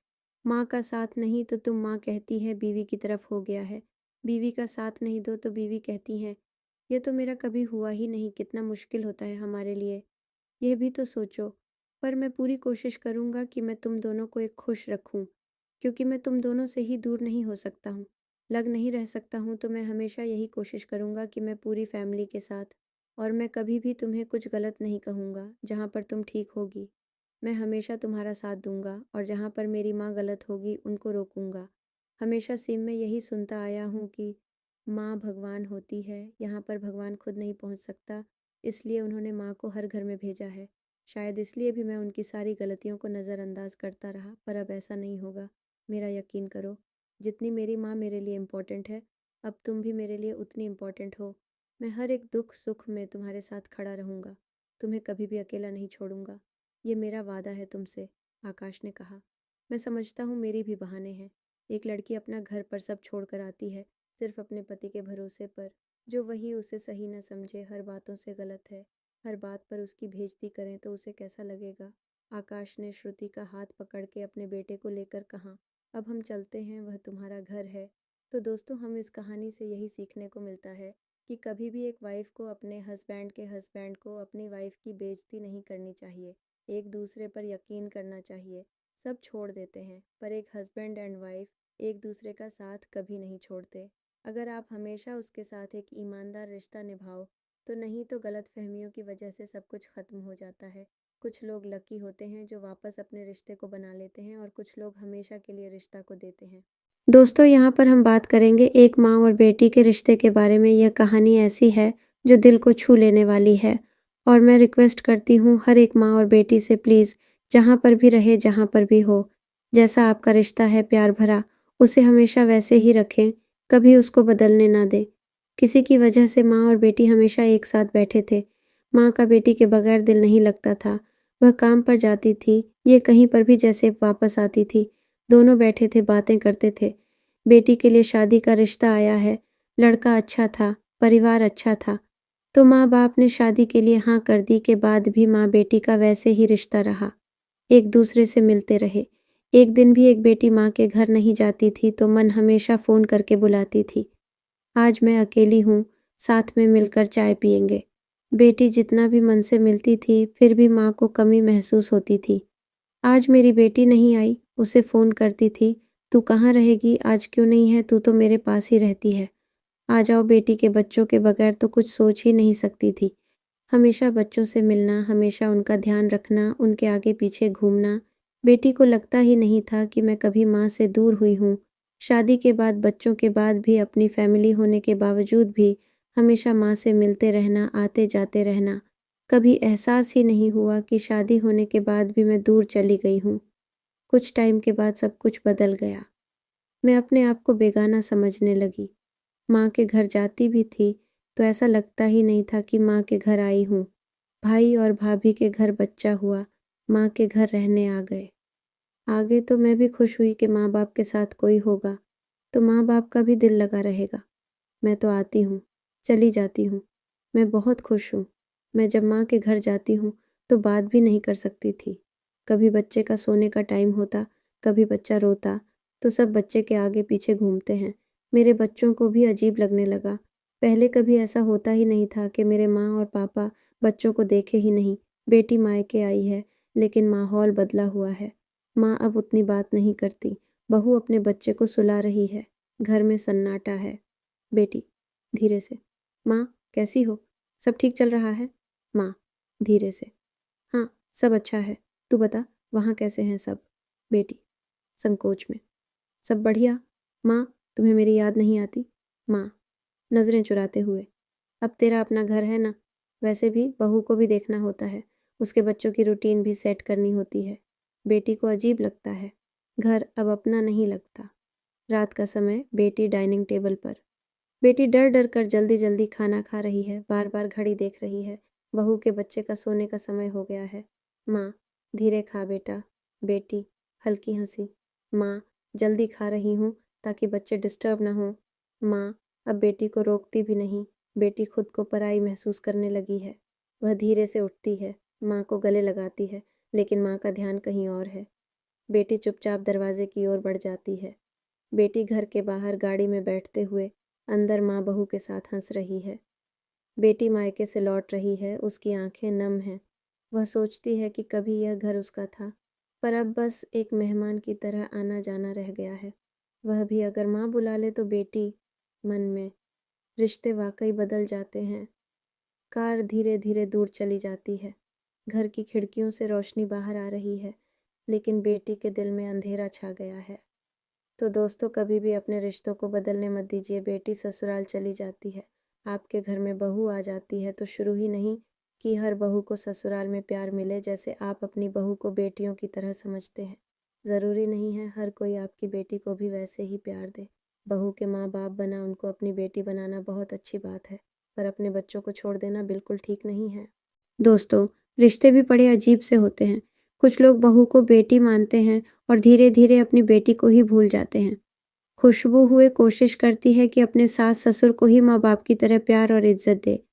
माँ का साथ नहीं तो तुम माँ कहती है बीवी की तरफ हो गया है। बीवी का साथ नहीं दो तो बीवी कहती हैं, ये तो मेरा कभी हुआ ही नहीं, कितना मुश्किल होता है हमारे लिए। यह भी तो सोचो। पर मैं पूरी कोशिश करूँगा कि मैं तुम दोनों को एक खुश रखूँ, क्योंकि मैं तुम दोनों से ही दूर नहीं हो सकता हूँ, लग नहीं रह सकता हूँ, तो मैं हमेशा यही कोशिश करूँगा कि मैं पूरी फैमिली के साथ, और मैं कभी भी तुम्हें कुछ गलत नहीं कहूँगा, जहाँ पर तुम ठीक होगी। मैं हमेशा तुम्हारा साथ दूँगा और जहाँ पर मेरी माँ गलत होगी उनको रोकूँगा। हमेशा सिम में यही सुनता आया हूँ कि माँ भगवान होती है, यहाँ पर भगवान खुद नहीं पहुँच सकता, इसलिए उन्होंने माँ को हर घर में भेजा है। शायद इसलिए भी मैं उनकी सारी गलतियों को नज़रअंदाज करता रहा, पर अब ऐसा नहीं होगा। मेरा यकीन करो, जितनी मेरी माँ मेरे लिए इम्पोर्टेंट है, अब तुम भी मेरे लिए उतनी इम्पोर्टेंट हो। मैं हर एक दुख सुख में तुम्हारे साथ खड़ा रहूँगा, तुम्हें कभी भी अकेला नहीं छोड़ूंगा। ये मेरा वादा है तुमसे, आकाश ने कहा। मैं समझता हूँ मेरी भी बहाने हैं। एक लड़की अपना घर पर सब छोड़कर आती है, सिर्फ अपने पति के भरोसे पर, जो वही उसे सही न समझे, हर बातों से गलत है। हर बात पर उसकी बेइज्जती करें तो उसे कैसा लगेगा? आकाश ने श्रुति का हाथ पकड़ के अपने बेटे को लेकर कहा, अब हम चलते हैं, वह तुम्हारा घर है। तो दोस्तों, हम इस कहानी से यही सीखने को मिलता है कि कभी भी एक वाइफ को अपने हस्बैंड को अपनी वाइफ की बेइज्जती नहीं करनी चाहिए। एक दूसरे पर यकीन करना चाहिए। सब छोड़ देते हैं, पर एक हस्बैंड एंड वाइफ एक दूसरे का साथ कभी नहीं छोड़ते। अगर आप हमेशा उसके साथ एक ईमानदार रिश्ता निभाओ, तो नहीं तो गलतफहमियों की वजह से सब कुछ खत्म हो जाता है। कुछ लोग लकी होते हैं जो वापस अपने रिश्ते को बना लेते हैं, और कुछ लोग हमेशा के लिए रिश्ता को देते हैं। दोस्तों, यहाँ पर हम बात करेंगे एक माँ और बेटी के रिश्ते के बारे में। यह कहानी ऐसी है जो दिल को छू लेने वाली है, और मैं रिक्वेस्ट करती हूँ हर एक माँ और बेटी से, प्लीज़ जहाँ पर भी रहे, जहाँ पर भी हो, जैसा आपका रिश्ता है प्यार भरा, उसे हमेशा वैसे ही रखें, कभी उसको बदलने ना दें। किसी की वजह से माँ और बेटी हमेशा एक साथ बैठे थे। माँ का बेटी के बगैर दिल नहीं लगता था। वह काम पर जाती थी, ये कहीं पर भी जैसे वापस आती थी। दोनों बैठे थे, बातें करते थे। बेटी के लिए शादी का रिश्ता आया है, लड़का अच्छा था, परिवार अच्छा था। तो माँ बाप ने शादी के लिए हाँ कर दी के बाद भी माँ बेटी का वैसे ही रिश्ता रहा। एक दूसरे से मिलते रहे। एक दिन भी एक बेटी माँ के घर नहीं जाती थी तो मन हमेशा फ़ोन करके बुलाती थी, आज मैं अकेली हूँ, साथ में मिलकर चाय पिएंगे। बेटी जितना भी मन से मिलती थी, फिर भी माँ को कमी महसूस होती थी। आज मेरी बेटी नहीं आई, उसे फ़ोन करती थी, तू कहाँ रहेगी, आज क्यों नहीं है, तू तो मेरे पास ही रहती है। आ जाओ बेटी, के बच्चों के बगैर तो कुछ सोच ही नहीं सकती थी। हमेशा बच्चों से मिलना, हमेशा उनका ध्यान रखना, उनके आगे पीछे घूमना। बेटी को लगता ही नहीं था कि मैं कभी माँ से दूर हुई हूँ। शादी के बाद, बच्चों के बाद भी, अपनी फैमिली होने के बावजूद भी हमेशा माँ से मिलते रहना, आते जाते रहना। कभी एहसास ही नहीं हुआ कि शादी होने के बाद भी मैं दूर चली गई हूँ। कुछ टाइम के बाद सब कुछ बदल गया। मैं अपने आप को बेगाना समझने लगी। माँ के घर जाती भी थी तो ऐसा लगता ही नहीं था कि माँ के घर आई हूँ। भाई और भाभी के घर बच्चा हुआ, माँ के घर रहने आ गए। आगे तो मैं भी खुश हुई कि माँ बाप के साथ कोई होगा, तो माँ बाप का भी दिल लगा रहेगा। मैं तो आती हूँ, चली जाती हूँ। मैं बहुत खुश हूँ। मैं जब माँ के घर जाती हूँ तो बात भी नहीं कर सकती थी। कभी बच्चे का सोने का टाइम होता, कभी बच्चा रोता, तो सब बच्चे के आगे पीछे घूमते हैं। मेरे बच्चों को भी अजीब लगने लगा। पहले कभी ऐसा होता ही नहीं था कि मेरे माँ और पापा बच्चों को देखे ही नहीं। बेटी मायके आई है, लेकिन माहौल बदला हुआ है। माँ अब उतनी बात नहीं करती। बहू अपने बच्चे को सुला रही है। घर में सन्नाटा है। बेटी धीरे से, माँ कैसी हो, सब ठीक चल रहा है? माँ धीरे से, हाँ सब अच्छा है, तू बता वहाँ कैसे हैं सब? बेटी संकोच में, सब बढ़िया। माँ तुम्हें मेरी याद नहीं आती? माँ नज़रें चुराते हुए, अब तेरा अपना घर है ना, वैसे भी बहू को भी देखना होता है, उसके बच्चों की रूटीन भी सेट करनी होती है। बेटी को अजीब लगता है, घर अब अपना नहीं लगता। रात का समय, बेटी डाइनिंग टेबल पर। बेटी डर डर कर जल्दी जल्दी खाना खा रही है, बार बार घड़ी देख रही है। बहू के बच्चे का सोने का समय हो गया है। माँ धीरे खा बेटा। बेटी हल्की हंसी, माँ जल्दी खा रही हूँ ताकि बच्चे डिस्टर्ब ना हो। माँ अब बेटी को रोकती भी नहीं। बेटी खुद को पराई महसूस करने लगी है। वह धीरे से उठती है, माँ को गले लगाती है, लेकिन माँ का ध्यान कहीं और है। बेटी चुपचाप दरवाजे की ओर बढ़ जाती है। बेटी घर के बाहर गाड़ी में बैठते हुए, अंदर माँ बहू के साथ हंस रही है। बेटी मायके से लौट रही है, उसकी आंखें नम हैं। वह सोचती है कि कभी यह घर उसका था, पर अब बस एक मेहमान की तरह आना जाना रह गया है। वह भी अगर माँ बुला ले तो बेटी मन में, रिश्ते वाकई बदल जाते हैं। कार धीरे धीरे दूर चली जाती है। घर की खिड़कियों से रोशनी बाहर आ रही है, लेकिन बेटी के दिल में अंधेरा छा गया है। तो दोस्तों, कभी भी अपने रिश्तों को बदलने मत दीजिए। बेटी ससुराल चली जाती है, आपके घर में बहू आ जाती है, तो शुरू ही नहीं कि हर बहू को ससुराल में प्यार मिले जैसे आप अपनी बहू को बेटियों की तरह समझते हैं। ज़रूरी नहीं है हर कोई आपकी बेटी को भी वैसे ही प्यार दे। बहू के माँ बाप बना उनको अपनी बेटी बनाना बहुत अच्छी बात है, पर अपने बच्चों को छोड़ देना बिल्कुल ठीक नहीं है। दोस्तों, रिश्ते भी बड़े अजीब से होते हैं। कुछ लोग बहू को बेटी मानते हैं और धीरे-धीरे अपनी बेटी को ही भूल जाते हैं। खुशबू हुए कोशिश करती है कि अपने सास-ससुर को ही माँ-बाप की तरह प्यार और इज़्ज़त दे,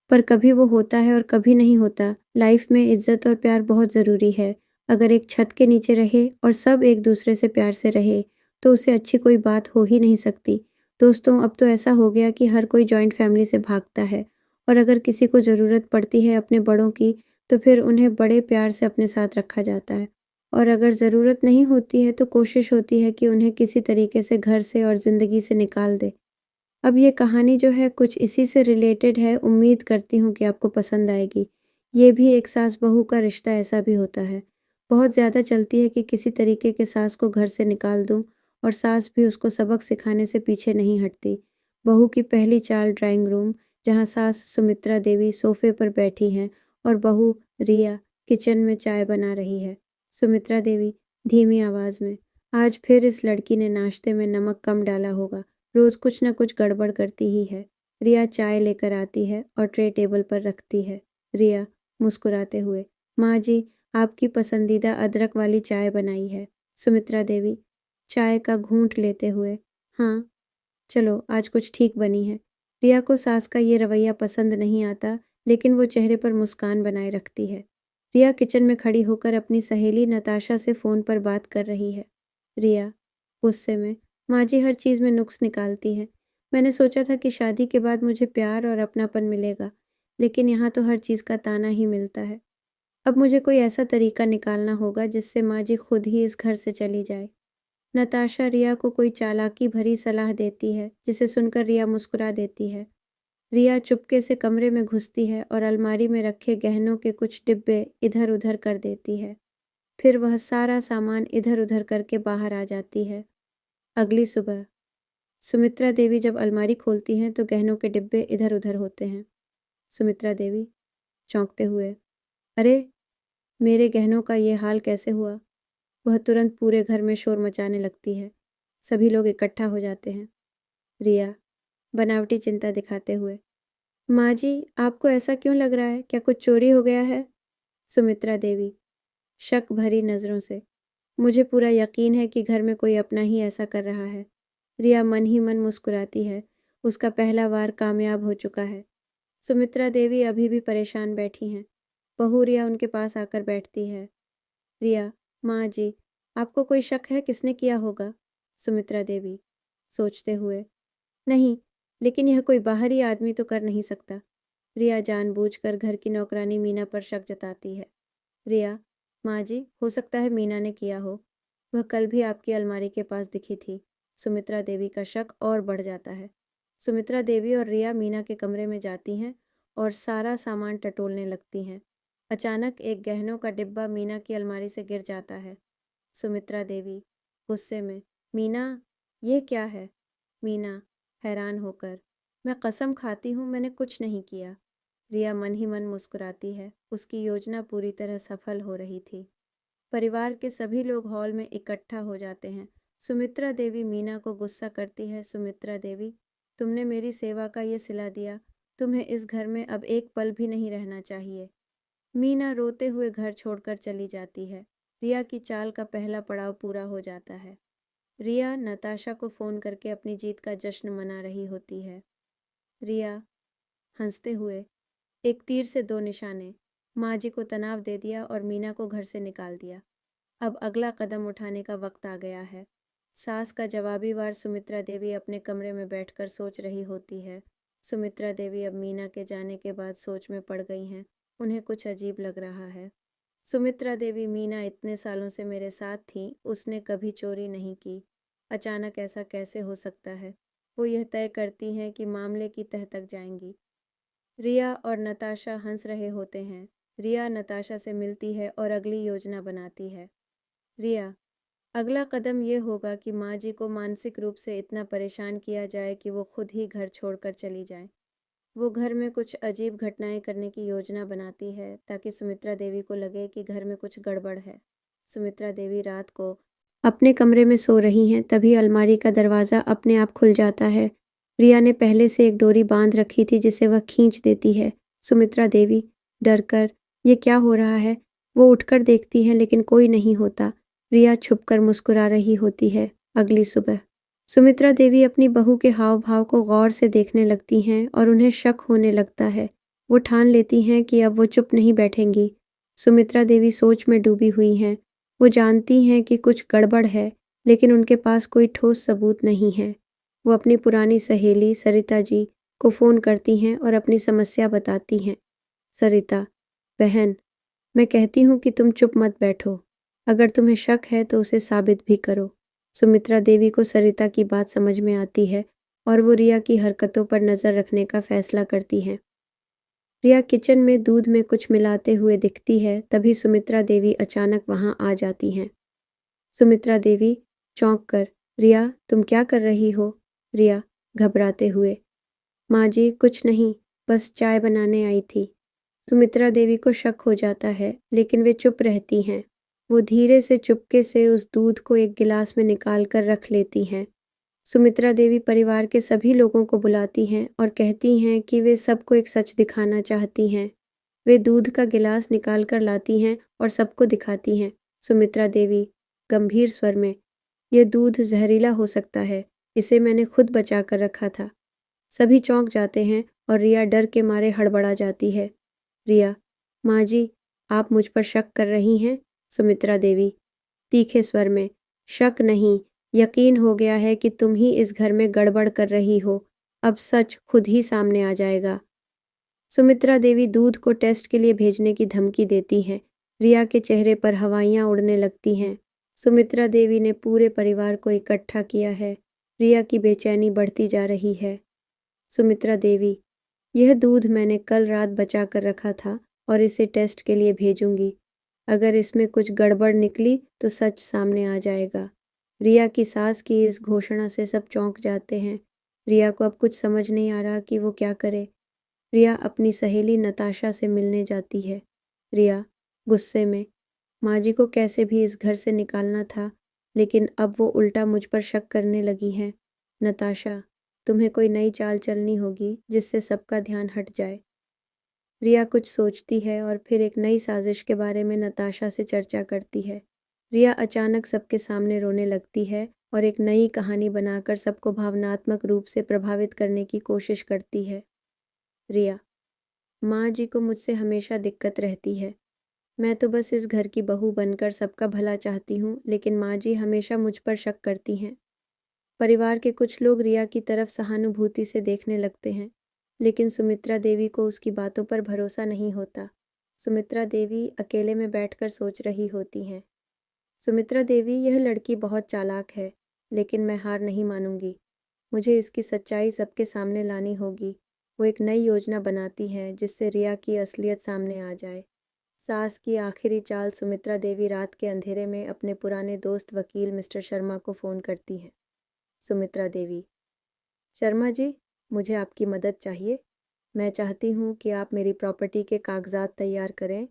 पर कभी वो होता है और कभी नहीं होता। लाइफ में इज़्ज़त और प्यार बहुत ज़रूरी है। अगर एक छत के नीचे रहे और सब एक-दूसरे से प्यार से रहे, तो उससे अच्छी कोई बात हो ही नहीं सकती। दोस्तों, अब तो ऐसा हो गया कि हर कोई जॉइंट फैमिली से भागता है और अगर किसी को ज़रूरत पड़ती है अपने बड़ों की, तो फिर उन्हें बड़े प्यार से अपने साथ रखा जाता है। और अगर ज़रूरत नहीं होती है तो कोशिश होती है कि उन्हें किसी तरीके से घर से और ज़िंदगी से निकाल दें। अब ये कहानी जो है कुछ इसी से रिलेटेड है, उम्मीद करती हूँ कि आपको पसंद आएगी। ये भी एक सास-बहू का रिश्ता ऐसा भी होता है। बहुत ज़्यादा चलती है कि किसी तरीके के सास को घर से निकाल दूँ और सास भी उसको सबक सिखाने से पीछे नहीं हटती। बहू की पहली चाल ड्राइंग रूम, जहाँ सास सुमित्रा देवी सोफ़े पर बैठी हैं और बहू रिया किचन में चाय बना रही है। सुमित्रा देवी धीमी आवाज़ में, आज फिर इस लड़की ने नाश्ते में नमक कम डाला होगा। रोज़ कुछ न कुछ गड़बड़ करती ही है। रिया चाय लेकर आती है और ट्रे टेबल पर रखती है। रिया मुस्कुराते हुए, माँ जी, आपकी पसंदीदा अदरक वाली चाय बनाई है। सुमित्रा देवी चाय का घूंट लेते हुए, हाँ, चलो आज कुछ ठीक बनी है। रिया को सास का ये रवैया पसंद नहीं आता, लेकिन वो चेहरे पर मुस्कान बनाए रखती है। रिया किचन में खड़ी होकर अपनी सहेली नताशा से फ़ोन पर बात कर रही है। रिया गुस्से में, माँ जी हर चीज़ में नुक्स निकालती हैं। मैंने सोचा था कि शादी के बाद मुझे प्यार और अपनापन मिलेगा, लेकिन यहाँ तो हर चीज़ का ताना ही मिलता है। अब मुझे कोई ऐसा तरीका निकालना होगा जिससे माँ जी खुद ही इस घर से चली जाए। नताशा रिया को कोई चालाकी भरी सलाह देती है, जिसे सुनकर रिया मुस्कुरा देती है। रिया चुपके से कमरे में घुसती है और अलमारी में रखे गहनों के कुछ डिब्बे इधर-उधर कर देती है। फिर वह सारा सामान इधर-उधर करके बाहर आ जाती है। अगली सुबह सुमित्रा देवी जब अलमारी खोलती हैं तो गहनों के डिब्बे इधर-उधर होते हैं। सुमित्रा देवी चौंकते हुए, अरे! मेरे गहनों का ये हाल कैसे हुआ? वह तुरंत पूरे घर में शोर मचाने लगती है। सभी लोग इकट्ठा हो जाते हैं। रिया बनावटी चिंता दिखाते हुए, माँ जी, आपको ऐसा क्यों लग रहा है? क्या कुछ चोरी हो गया है? सुमित्रा देवी शक भरी नज़रों से, मुझे पूरा यकीन है कि घर में कोई अपना ही ऐसा कर रहा है। रिया मन ही मन मुस्कुराती है। उसका पहला वार कामयाब हो चुका है। सुमित्रा देवी अभी भी परेशान बैठी हैं। बहू रिया उनके पास आकर बैठती है। रिया, माँ जी, आपको कोई शक है किसने किया होगा? सुमित्रा देवी सोचते हुए, नहीं, लेकिन यह कोई बाहरी आदमी तो कर नहीं सकता। रिया जानबूझकर घर की नौकरानी मीना पर शक जताती है। रिया, माँ जी, हो सकता है मीना ने किया हो। वह कल भी आपकी अलमारी के पास दिखी थी। सुमित्रा देवी का शक और बढ़ जाता है। सुमित्रा देवी और रिया मीना के कमरे में जाती हैं और सारा सामान टटोलने लगती हैं। अचानक एक गहनों का डिब्बा मीना की अलमारी से गिर जाता है। सुमित्रा देवी गुस्से में, मीना, ये क्या है? मीना हैरान होकर, मैं कसम खाती हूँ मैंने कुछ नहीं किया। रिया मन ही मन मुस्कुराती है। उसकी योजना पूरी तरह सफल हो रही थी। परिवार के सभी लोग हॉल में इकट्ठा हो जाते हैं। सुमित्रा देवी मीना को गुस्सा करती है, सुमित्रा देवी, तुमने मेरी सेवा का ये सिला दिया। तुम्हें इस घर में अब एक पल भी नहीं रहना चाहिए। मीना रोते हुए घर छोड़कर चली जाती है। रिया की चाल का पहला पड़ाव पूरा हो जाता है। रिया नताशा को फ़ोन करके अपनी जीत का जश्न मना रही होती है। रिया हंसते हुए, एक तीर से दो निशाने, माँ जी को तनाव दे दिया और मीना को घर से निकाल दिया। अब अगला कदम उठाने का वक्त आ गया है। सास का जवाबी वार सुमित्रा देवी अपने कमरे में बैठकर सोच रही होती है। सुमित्रा देवी अब मीना के जाने के बाद सोच में पड़ गई हैं। उन्हें कुछ अजीब लग रहा है। सुमित्रा देवी, मीना इतने सालों से मेरे साथ थी, उसने कभी चोरी नहीं की। अचानक ऐसा कैसे हो सकता है? वो यह तय करती हैं कि मामले की तह तक जाएंगी। रिया और नताशा हंस रहे होते हैं। रिया नताशा से मिलती है और अगली योजना बनाती है। रिया, अगला कदम ये होगा कि माँ जी को मानसिक रूप से इतना परेशान किया जाए कि वो खुद ही घर छोड़कर चली जाएं। वो घर में कुछ अजीब घटनाएं करने की योजना बनाती है ताकि सुमित्रा देवी को लगे कि घर में कुछ गड़बड़ है। सुमित्रा देवी रात को अपने कमरे में सो रही हैं, तभी अलमारी का दरवाज़ा अपने आप खुल जाता है। रिया ने पहले से एक डोरी बांध रखी थी जिसे वह खींच देती है। सुमित्रा देवी डर कर, ये क्या हो रहा है? वो उठकर देखती हैं लेकिन कोई नहीं होता। रिया छुपकर मुस्कुरा रही होती है। अगली सुबह सुमित्रा देवी अपनी बहू के हाव-भाव को गौर से देखने लगती हैं और उन्हें शक होने लगता है। वो ठान लेती हैं कि अब वो चुप नहीं बैठेंगी। सुमित्रा देवी सोच में डूबी हुई हैं। वो जानती हैं कि कुछ गड़बड़ है, लेकिन उनके पास कोई ठोस सबूत नहीं है। वो अपनी पुरानी सहेली सरिता जी को फ़ोन करती हैं और अपनी समस्या बताती हैं। सरिता, बहन, मैं कहती हूँ कि तुम चुप मत बैठो। अगर तुम्हें शक है तो उसे साबित भी करो। सुमित्रा देवी को सरिता की बात समझ में आती है और वो रिया की हरकतों पर नज़र रखने का फैसला करती हैं। रिया किचन में दूध में कुछ मिलाते हुए दिखती है, तभी सुमित्रा देवी अचानक वहाँ आ जाती हैं। सुमित्रा देवी चौंक कर, रिया तुम क्या कर रही हो? रिया घबराते हुए, माँ जी कुछ नहीं, बस चाय बनाने आई थी। सुमित्रा देवी को शक हो जाता है, लेकिन वे चुप रहती हैं। वो धीरे से चुपके से उस दूध को एक गिलास में निकाल कर रख लेती हैं। सुमित्रा देवी परिवार के सभी लोगों को बुलाती हैं और कहती हैं कि वे सबको एक सच दिखाना चाहती हैं। वे दूध का गिलास निकाल कर लाती हैं और सबको दिखाती हैं। सुमित्रा देवी गंभीर स्वर में, यह दूध जहरीला हो सकता है, इसे मैंने खुद बचा कर रखा था। सभी चौंक जाते हैं और रिया डर के मारे हड़बड़ा जाती है। रिया, माँ जी, आप मुझ पर शक कर रही हैं? सुमित्रा देवी तीखे स्वर में, शक नहीं, यकीन हो गया है कि तुम ही इस घर में गड़बड़ कर रही हो। अब सच खुद ही सामने आ जाएगा। सुमित्रा देवी दूध को टेस्ट के लिए भेजने की धमकी देती हैं। रिया के चेहरे पर हवाइयाँ उड़ने लगती हैं। सुमित्रा देवी ने पूरे परिवार को इकट्ठा किया है। रिया की बेचैनी बढ़ती जा रही है। सुमित्रा देवी, यह दूध मैंने कल रात बचा कर रखा था और इसे टेस्ट के लिए भेजूंगी। अगर इसमें कुछ गड़बड़ निकली तो सच सामने आ जाएगा। रिया की सास की इस घोषणा से सब चौंक जाते हैं। रिया को अब कुछ समझ नहीं आ रहा कि वो क्या करे। रिया अपनी सहेली नताशा से मिलने जाती है। रिया गुस्से में, माँ जी को कैसे भी इस घर से निकालना था, लेकिन अब वो उल्टा मुझ पर शक करने लगी हैं। नताशा, तुम्हें कोई नई चाल चलनी होगी जिससे सबका ध्यान हट जाए। रिया कुछ सोचती है और फिर एक नई साजिश के बारे में नताशा से चर्चा करती है। रिया अचानक सबके सामने रोने लगती है और एक नई कहानी बनाकर सबको भावनात्मक रूप से प्रभावित करने की कोशिश करती है। रिया, माँ जी को मुझसे हमेशा दिक्कत रहती है। मैं तो बस इस घर की बहू बनकर सबका भला चाहती हूँ, लेकिन माँ जी हमेशा मुझ पर शक करती हैं। परिवार के कुछ लोग रिया की तरफ सहानुभूति से देखने लगते हैं, लेकिन सुमित्रा देवी को उसकी बातों पर भरोसा नहीं होता। सुमित्रा देवी अकेले में बैठकर सोच रही होती हैं। सुमित्रा देवी, यह लड़की बहुत चालाक है, लेकिन मैं हार नहीं मानूंगी। मुझे इसकी सच्चाई सबके सामने लानी होगी। वो एक नई योजना बनाती है जिससे रिया की असलियत सामने आ जाए। सास की आखिरी चाल सुमित्रा देवी रात के अंधेरे में अपने पुराने दोस्त वकील मिस्टर शर्मा को फ़ोन करती हैं। सुमित्रा देवी, शर्मा जी, मुझे आपकी मदद चाहिए। मैं चाहती हूँ कि आप मेरी प्रॉपर्टी के कागजात तैयार करें,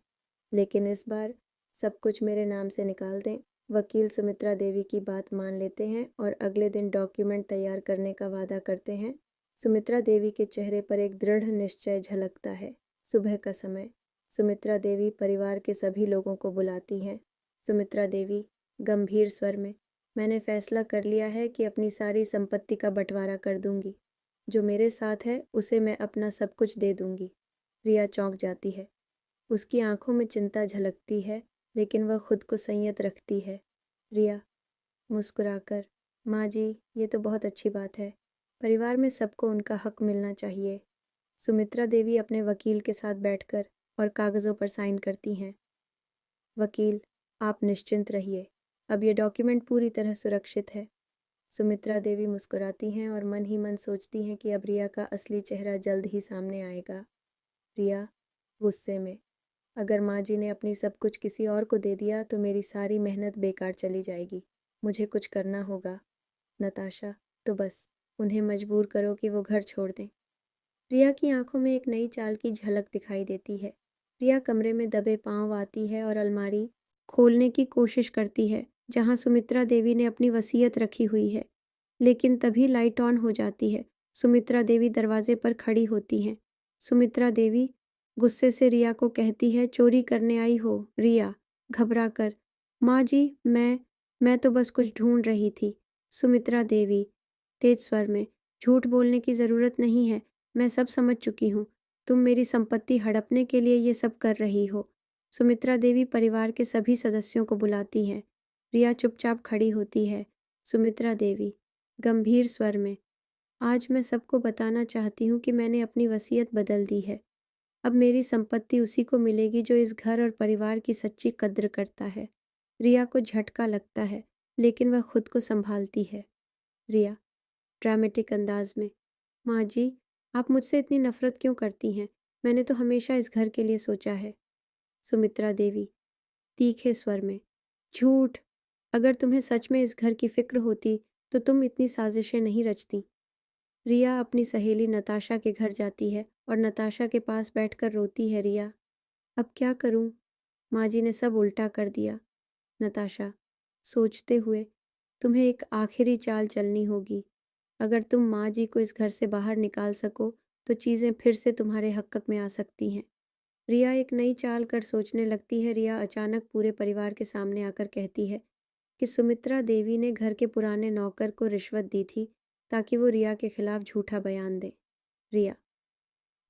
लेकिन इस बार सब कुछ मेरे नाम से निकाल दें। वकील सुमित्रा देवी की बात मान लेते हैं और अगले दिन डॉक्यूमेंट तैयार करने का वादा करते हैं। सुमित्रा देवी के चेहरे पर एक दृढ़ निश्चय झलकता है। सुबह का समय, सुमित्रा देवी परिवार के सभी लोगों को बुलाती हैं। सुमित्रा देवी गंभीर स्वर में, मैंने फैसला कर लिया है कि अपनी सारी संपत्ति का बंटवारा कर दूंगी। जो मेरे साथ है उसे मैं अपना सब कुछ दे दूंगी। रिया चौंक जाती है। उसकी आंखों में चिंता झलकती है, लेकिन वह खुद को संयत रखती है। रिया मुस्कुराकर, माँ जी, ये तो बहुत अच्छी बात है। परिवार में सबको उनका हक मिलना चाहिए। सुमित्रा देवी अपने वकील के साथ बैठकर और कागज़ों पर साइन करती हैं। वकील, आप निश्चिंत रहिए। अब ये डॉक्यूमेंट पूरी तरह सुरक्षित है। सुमित्रा देवी मुस्कुराती हैं और मन ही मन सोचती हैं कि अब रिया का असली चेहरा जल्द ही सामने आएगा। रिया गुस्से में, अगर माँ जी ने अपनी सब कुछ किसी और को दे दिया तो मेरी सारी मेहनत बेकार चली जाएगी। मुझे कुछ करना होगा। नताशा, तो बस उन्हें मजबूर करो कि वो घर छोड़ दें। रिया की आंखों में एक नई चाल की झलक दिखाई देती है। रिया कमरे में दबे पांव आती है और अलमारी खोलने की कोशिश करती है जहां सुमित्रा देवी ने अपनी वसीयत रखी हुई है, लेकिन तभी लाइट ऑन हो जाती है। सुमित्रा देवी दरवाजे पर खड़ी होती हैं। सुमित्रा देवी, गुस्से से रिया को कहती है, चोरी करने आई हो? रिया घबरा कर, माँ जी, मैं तो बस कुछ ढूंढ रही थी। सुमित्रा देवी तेज स्वर में, झूठ बोलने की ज़रूरत नहीं है, मैं सब समझ चुकी हूँ। तुम मेरी संपत्ति हड़पने के लिए ये सब कर रही हो। सुमित्रा देवी परिवार के सभी सदस्यों को बुलाती है। रिया चुपचाप खड़ी होती है। सुमित्रा देवी गंभीर स्वर में, आज मैं सबको बताना चाहती हूँ कि मैंने अपनी वसीयत बदल दी है। अब मेरी संपत्ति उसी को मिलेगी जो इस घर और परिवार की सच्ची कद्र करता है। रिया को झटका लगता है, लेकिन वह खुद को संभालती है। रिया ड्रामेटिक अंदाज में, माँ जी, आप मुझसे इतनी नफरत क्यों करती हैं? मैंने तो हमेशा इस घर के लिए सोचा है। सुमित्रा देवी तीखे स्वर में, झूठ! अगर तुम्हें सच में इस घर की फिक्र होती तो तुम इतनी साजिशें नहीं रचती। रिया अपनी सहेली नताशा के घर जाती है और नताशा के पास बैठकर रोती है। रिया, अब क्या करूं? माँ जी ने सब उल्टा कर दिया। नताशा सोचते हुए, तुम्हें एक आखिरी चाल चलनी होगी। अगर तुम माँ जी को इस घर से बाहर निकाल सको तो चीज़ें फिर से तुम्हारे हक़ में आ सकती हैं। रिया एक नई चाल कर सोचने लगती है। रिया अचानक पूरे परिवार के सामने आकर कहती है कि सुमित्रा देवी ने घर के पुराने नौकर को रिश्वत दी थी ताकि वो रिया के खिलाफ झूठा बयान दे। रिया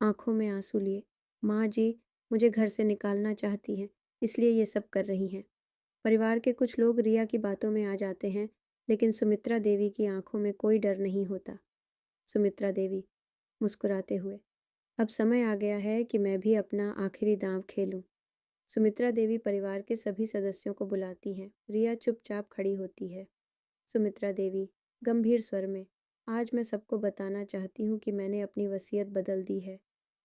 आंखों में आंसू लिए, माँ जी, मुझे घर से निकालना चाहती हैं, इसलिए ये सब कर रही हैं। परिवार के कुछ लोग रिया की बातों में आ जाते हैं, लेकिन सुमित्रा देवी की आंखों में कोई डर नहीं होता। सुमित्रा देवी मुस्कुराते हुए, अब समय आ गया है कि मैं भी अपना आखिरी दांव खेलूं। सुमित्रा देवी परिवार के सभी सदस्यों को बुलाती हैं। रिया चुपचाप खड़ी होती है। सुमित्रा देवी गंभीर स्वर में, आज मैं सबको बताना चाहती हूँ कि मैंने अपनी वसीयत बदल दी है।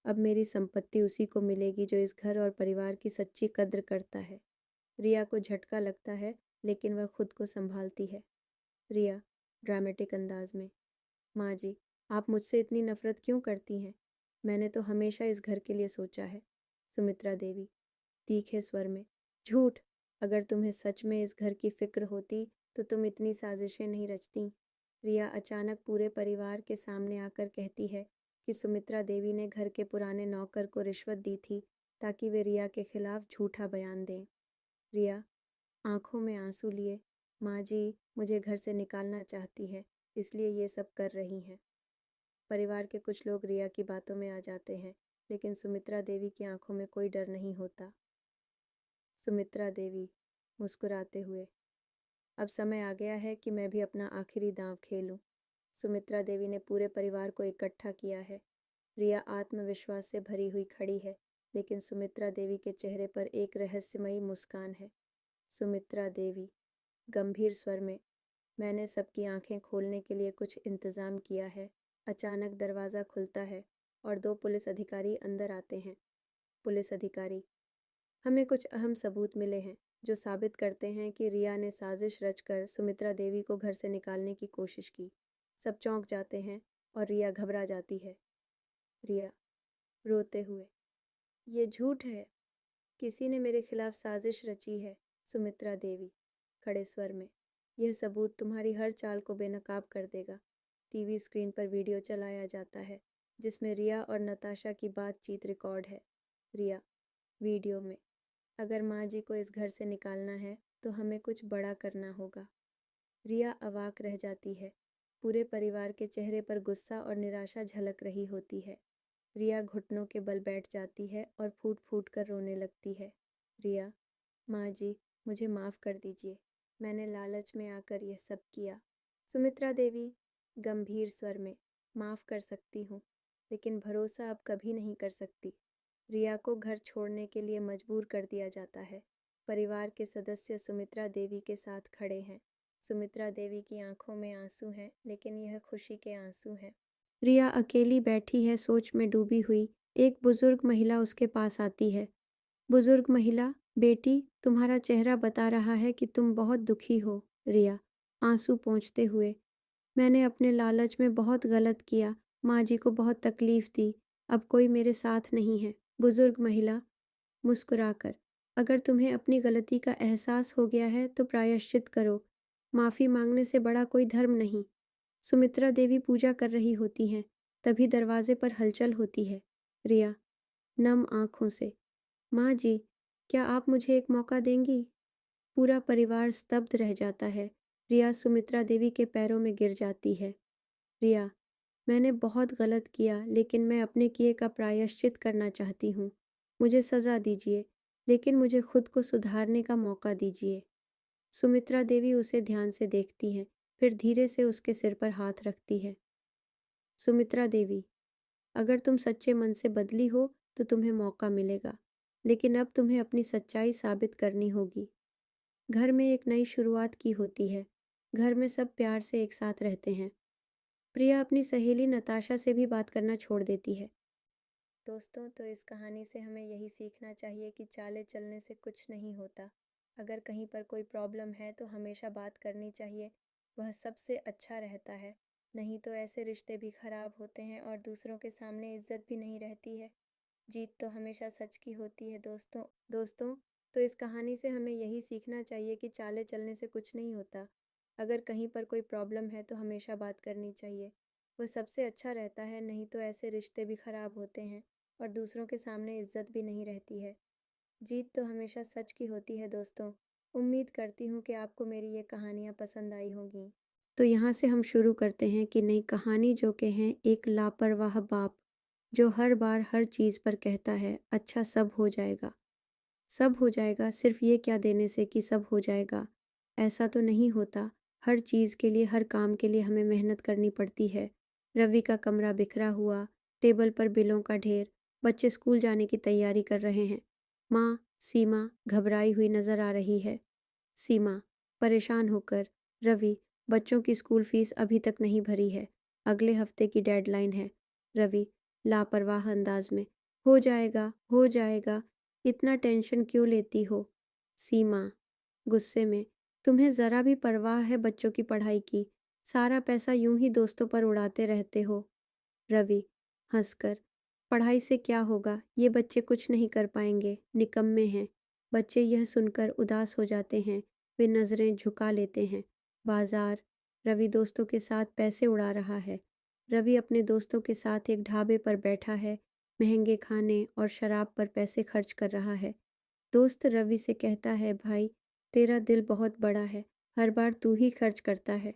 अब मेरी संपत्ति उसी को मिलेगी जो इस घर और परिवार की सच्ची कद्र करता है। रिया को झटका लगता है, लेकिन वह खुद को संभालती है। रिया ड्रामेटिक अंदाज में, माँ जी, आप मुझसे इतनी नफरत क्यों करती हैं? मैंने तो हमेशा इस घर के लिए सोचा है। सुमित्रा देवी तीखे स्वर में, झूठ! अगर तुम्हें सच में इस घर की फिक्र होती तो तुम इतनी साजिशें नहीं रचती। रिया अचानक पूरे परिवार के सामने आकर कहती है कि सुमित्रा देवी ने घर के पुराने नौकर को रिश्वत दी थी ताकि वे रिया के खिलाफ झूठा बयान दें। रिया आंखों में आंसू लिए, माँ जी, मुझे घर से निकालना चाहती है, इसलिए ये सब कर रही हैं। परिवार के कुछ लोग रिया की बातों में आ जाते हैं, लेकिन सुमित्रा देवी की आंखों में कोई डर नहीं होता। सुमित्रा देवी मुस्कुराते हुए, अब समय आ गया है कि मैं भी अपना आखिरी दांव खेलूं। सुमित्रा देवी ने पूरे परिवार को इकट्ठा किया है। रिया आत्मविश्वास से भरी हुई खड़ी है, लेकिन सुमित्रा देवी के चेहरे पर एक रहस्यमयी मुस्कान है। सुमित्रा देवी गंभीर स्वर में, मैंने सबकी आंखें खोलने के लिए कुछ इंतजाम किया है। अचानक दरवाज़ा खुलता है और दो पुलिस अधिकारी अंदर आते हैं। पुलिस अधिकारी, हमें कुछ अहम सबूत मिले हैं जो साबित करते हैं कि रिया ने साजिश रचकर सुमित्रा देवी को घर से निकालने की कोशिश की। सब चौंक जाते हैं और रिया घबरा जाती है। रिया रोते हुए, ये झूठ है, किसी ने मेरे खिलाफ साजिश रची है। सुमित्रा देवी खड़े स्वर में, यह सबूत तुम्हारी हर चाल को बेनकाब कर देगा। टीवी स्क्रीन पर वीडियो चलाया जाता है जिसमें रिया और नताशा की बातचीत रिकॉर्ड है। रिया वीडियो में, अगर माँ जी को इस घर से निकालना है तो हमें कुछ बड़ा करना होगा। रिया अवाक रह जाती है। पूरे परिवार के चेहरे पर गुस्सा और निराशा झलक रही होती है। रिया घुटनों के बल बैठ जाती है और फूट फूट कर रोने लगती है। रिया, माँ जी, मुझे माफ़ कर दीजिए, मैंने लालच में आकर यह सब किया। सुमित्रा देवी गंभीर स्वर में, माफ़ कर सकती हूँ, लेकिन भरोसा अब कभी नहीं कर सकती। रिया को घर छोड़ने के लिए मजबूर कर दिया जाता है। परिवार के सदस्य सुमित्रा देवी के साथ खड़े हैं। सुमित्रा देवी की आंखों में आंसू हैं, लेकिन यह खुशी के आंसू हैं। रिया अकेली बैठी है, सोच में डूबी हुई। एक बुजुर्ग महिला उसके पास आती है। बुजुर्ग महिला, बेटी, तुम्हारा चेहरा बता रहा है कि तुम बहुत दुखी हो। रिया आंसू पोंछते हुए, मैंने अपने लालच में बहुत गलत किया, माँ जी को बहुत तकलीफ दी, अब कोई मेरे साथ नहीं है। बुजुर्ग महिला मुस्कुराकर, अगर तुम्हें अपनी गलती का एहसास हो गया है तो प्रायश्चित करो, माफ़ी मांगने से बड़ा कोई धर्म नहीं। सुमित्रा देवी पूजा कर रही होती हैं, तभी दरवाजे पर हलचल होती है। रिया नम आँखों से। माँ जी, क्या आप मुझे एक मौका देंगी? पूरा परिवार स्तब्ध रह जाता है। रिया सुमित्रा देवी के पैरों में गिर जाती है। रिया, मैंने बहुत गलत किया, लेकिन मैं अपने किए का प्रायश्चित करना चाहती हूँ। मुझे सज़ा दीजिए, लेकिन मुझे खुद को सुधारने का मौका दीजिए। सुमित्रा देवी उसे ध्यान से देखती हैं, फिर धीरे से उसके सिर पर हाथ रखती है। सुमित्रा देवी, अगर तुम सच्चे मन से बदली हो तो तुम्हें मौका मिलेगा, लेकिन अब तुम्हें अपनी सच्चाई साबित करनी होगी। घर में एक नई शुरुआत की होती है। घर में सब प्यार से एक साथ रहते हैं। प्रिया अपनी सहेली नताशा से भी बात करना छोड़ देती है। दोस्तों, तो इस कहानी से हमें यही सीखना चाहिए कि चाले चलने से कुछ नहीं होता। अगर कहीं पर कोई प्रॉब्लम है तो हमेशा बात करनी चाहिए, वह सबसे अच्छा रहता है। नहीं तो ऐसे रिश्ते भी खराब होते हैं और दूसरों के सामने इज्जत भी नहीं रहती है। जीत तो हमेशा सच की होती है दोस्तों। दोस्तों, तो इस कहानी से हमें यही सीखना चाहिए कि चाले चलने से कुछ नहीं होता। अगर कहीं पर कोई प्रॉब्लम है तो हमेशा बात करनी चाहिए, वह सबसे अच्छा रहता है। नहीं तो ऐसे रिश्ते भी खराब होते हैं और दूसरों के सामने इज्जत भी नहीं रहती है। जीत तो हमेशा सच की होती है दोस्तों। उम्मीद करती हूँ कि आपको मेरी ये कहानियाँ पसंद आई होंगी। तो यहाँ से हम शुरू करते हैं कि नई कहानी जो कि हैं एक लापरवाह बाप, जो हर बार हर चीज़ पर कहता है अच्छा सब हो जाएगा। सब हो जाएगा सिर्फ ये क्या देने से कि सब हो जाएगा। ऐसा तो नहीं होता। हर चीज़ के लिए, हर काम के लिए हमें मेहनत करनी पड़ती है। रवि का कमरा बिखरा हुआ, टेबल पर बिलों का ढेर, बच्चे स्कूल जाने की तैयारी कर रहे हैं। माँ सीमा घबराई हुई नजर आ रही है। सीमा परेशान होकर, रवि, बच्चों की स्कूल फीस अभी तक नहीं भरी है। अगले हफ्ते की डेडलाइन है। रवि लापरवाह अंदाज में, हो जाएगा, हो जाएगा। इतना टेंशन क्यों लेती हो? सीमा गुस्से में, तुम्हें ज़रा भी परवाह है बच्चों की पढ़ाई की? सारा पैसा यूं ही दोस्तों पर उड़ाते रहते हो। रवि हंसकर, पढ़ाई से क्या होगा, ये बच्चे कुछ नहीं कर पाएंगे, निकम्मे हैं। बच्चे यह सुनकर उदास हो जाते हैं, वे नज़रें झुका लेते हैं। बाजार, रवि दोस्तों के साथ पैसे उड़ा रहा है। रवि अपने दोस्तों के साथ एक ढाबे पर बैठा है, महंगे खाने और शराब पर पैसे खर्च कर रहा है। दोस्त रवि से कहता है, भाई तेरा दिल बहुत बड़ा है, हर बार तू ही खर्च करता है।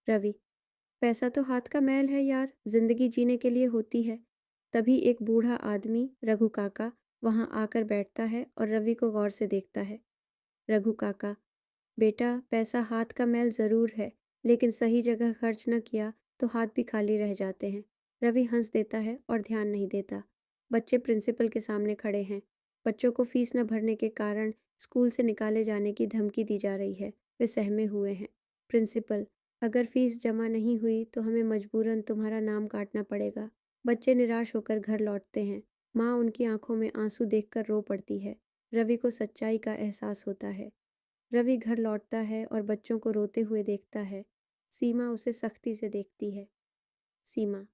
रवि, पैसा तो हाथ का मैल है यार, जिंदगी जीने के लिए होती है। तभी एक बूढ़ा आदमी, रघु काका, वहां आकर बैठता है और रवि को गौर से देखता है। रघु काका, बेटा पैसा हाथ का मैल जरूर है, लेकिन सही जगह खर्च न किया तो हाथ भी खाली रह जाते हैं। रवि हंस देता है और ध्यान नहीं देता। बच्चे प्रिंसिपल के सामने खड़े हैं। बच्चों को फीस न भरने के कारण स्कूल से निकाले जाने की धमकी दी जा रही है। वे सहमे हुए हैं। प्रिंसिपल, अगर फीस जमा नहीं हुई तो हमें मजबूरन तुम्हारा नाम काटना पड़ेगा। बच्चे निराश होकर घर लौटते हैं। माँ उनकी आंखों में आंसू देखकर रो पड़ती है। रवि को सच्चाई का एहसास होता है। रवि घर लौटता है और बच्चों को रोते हुए देखता है। सीमा उसे सख्ती से देखती है। सीमा,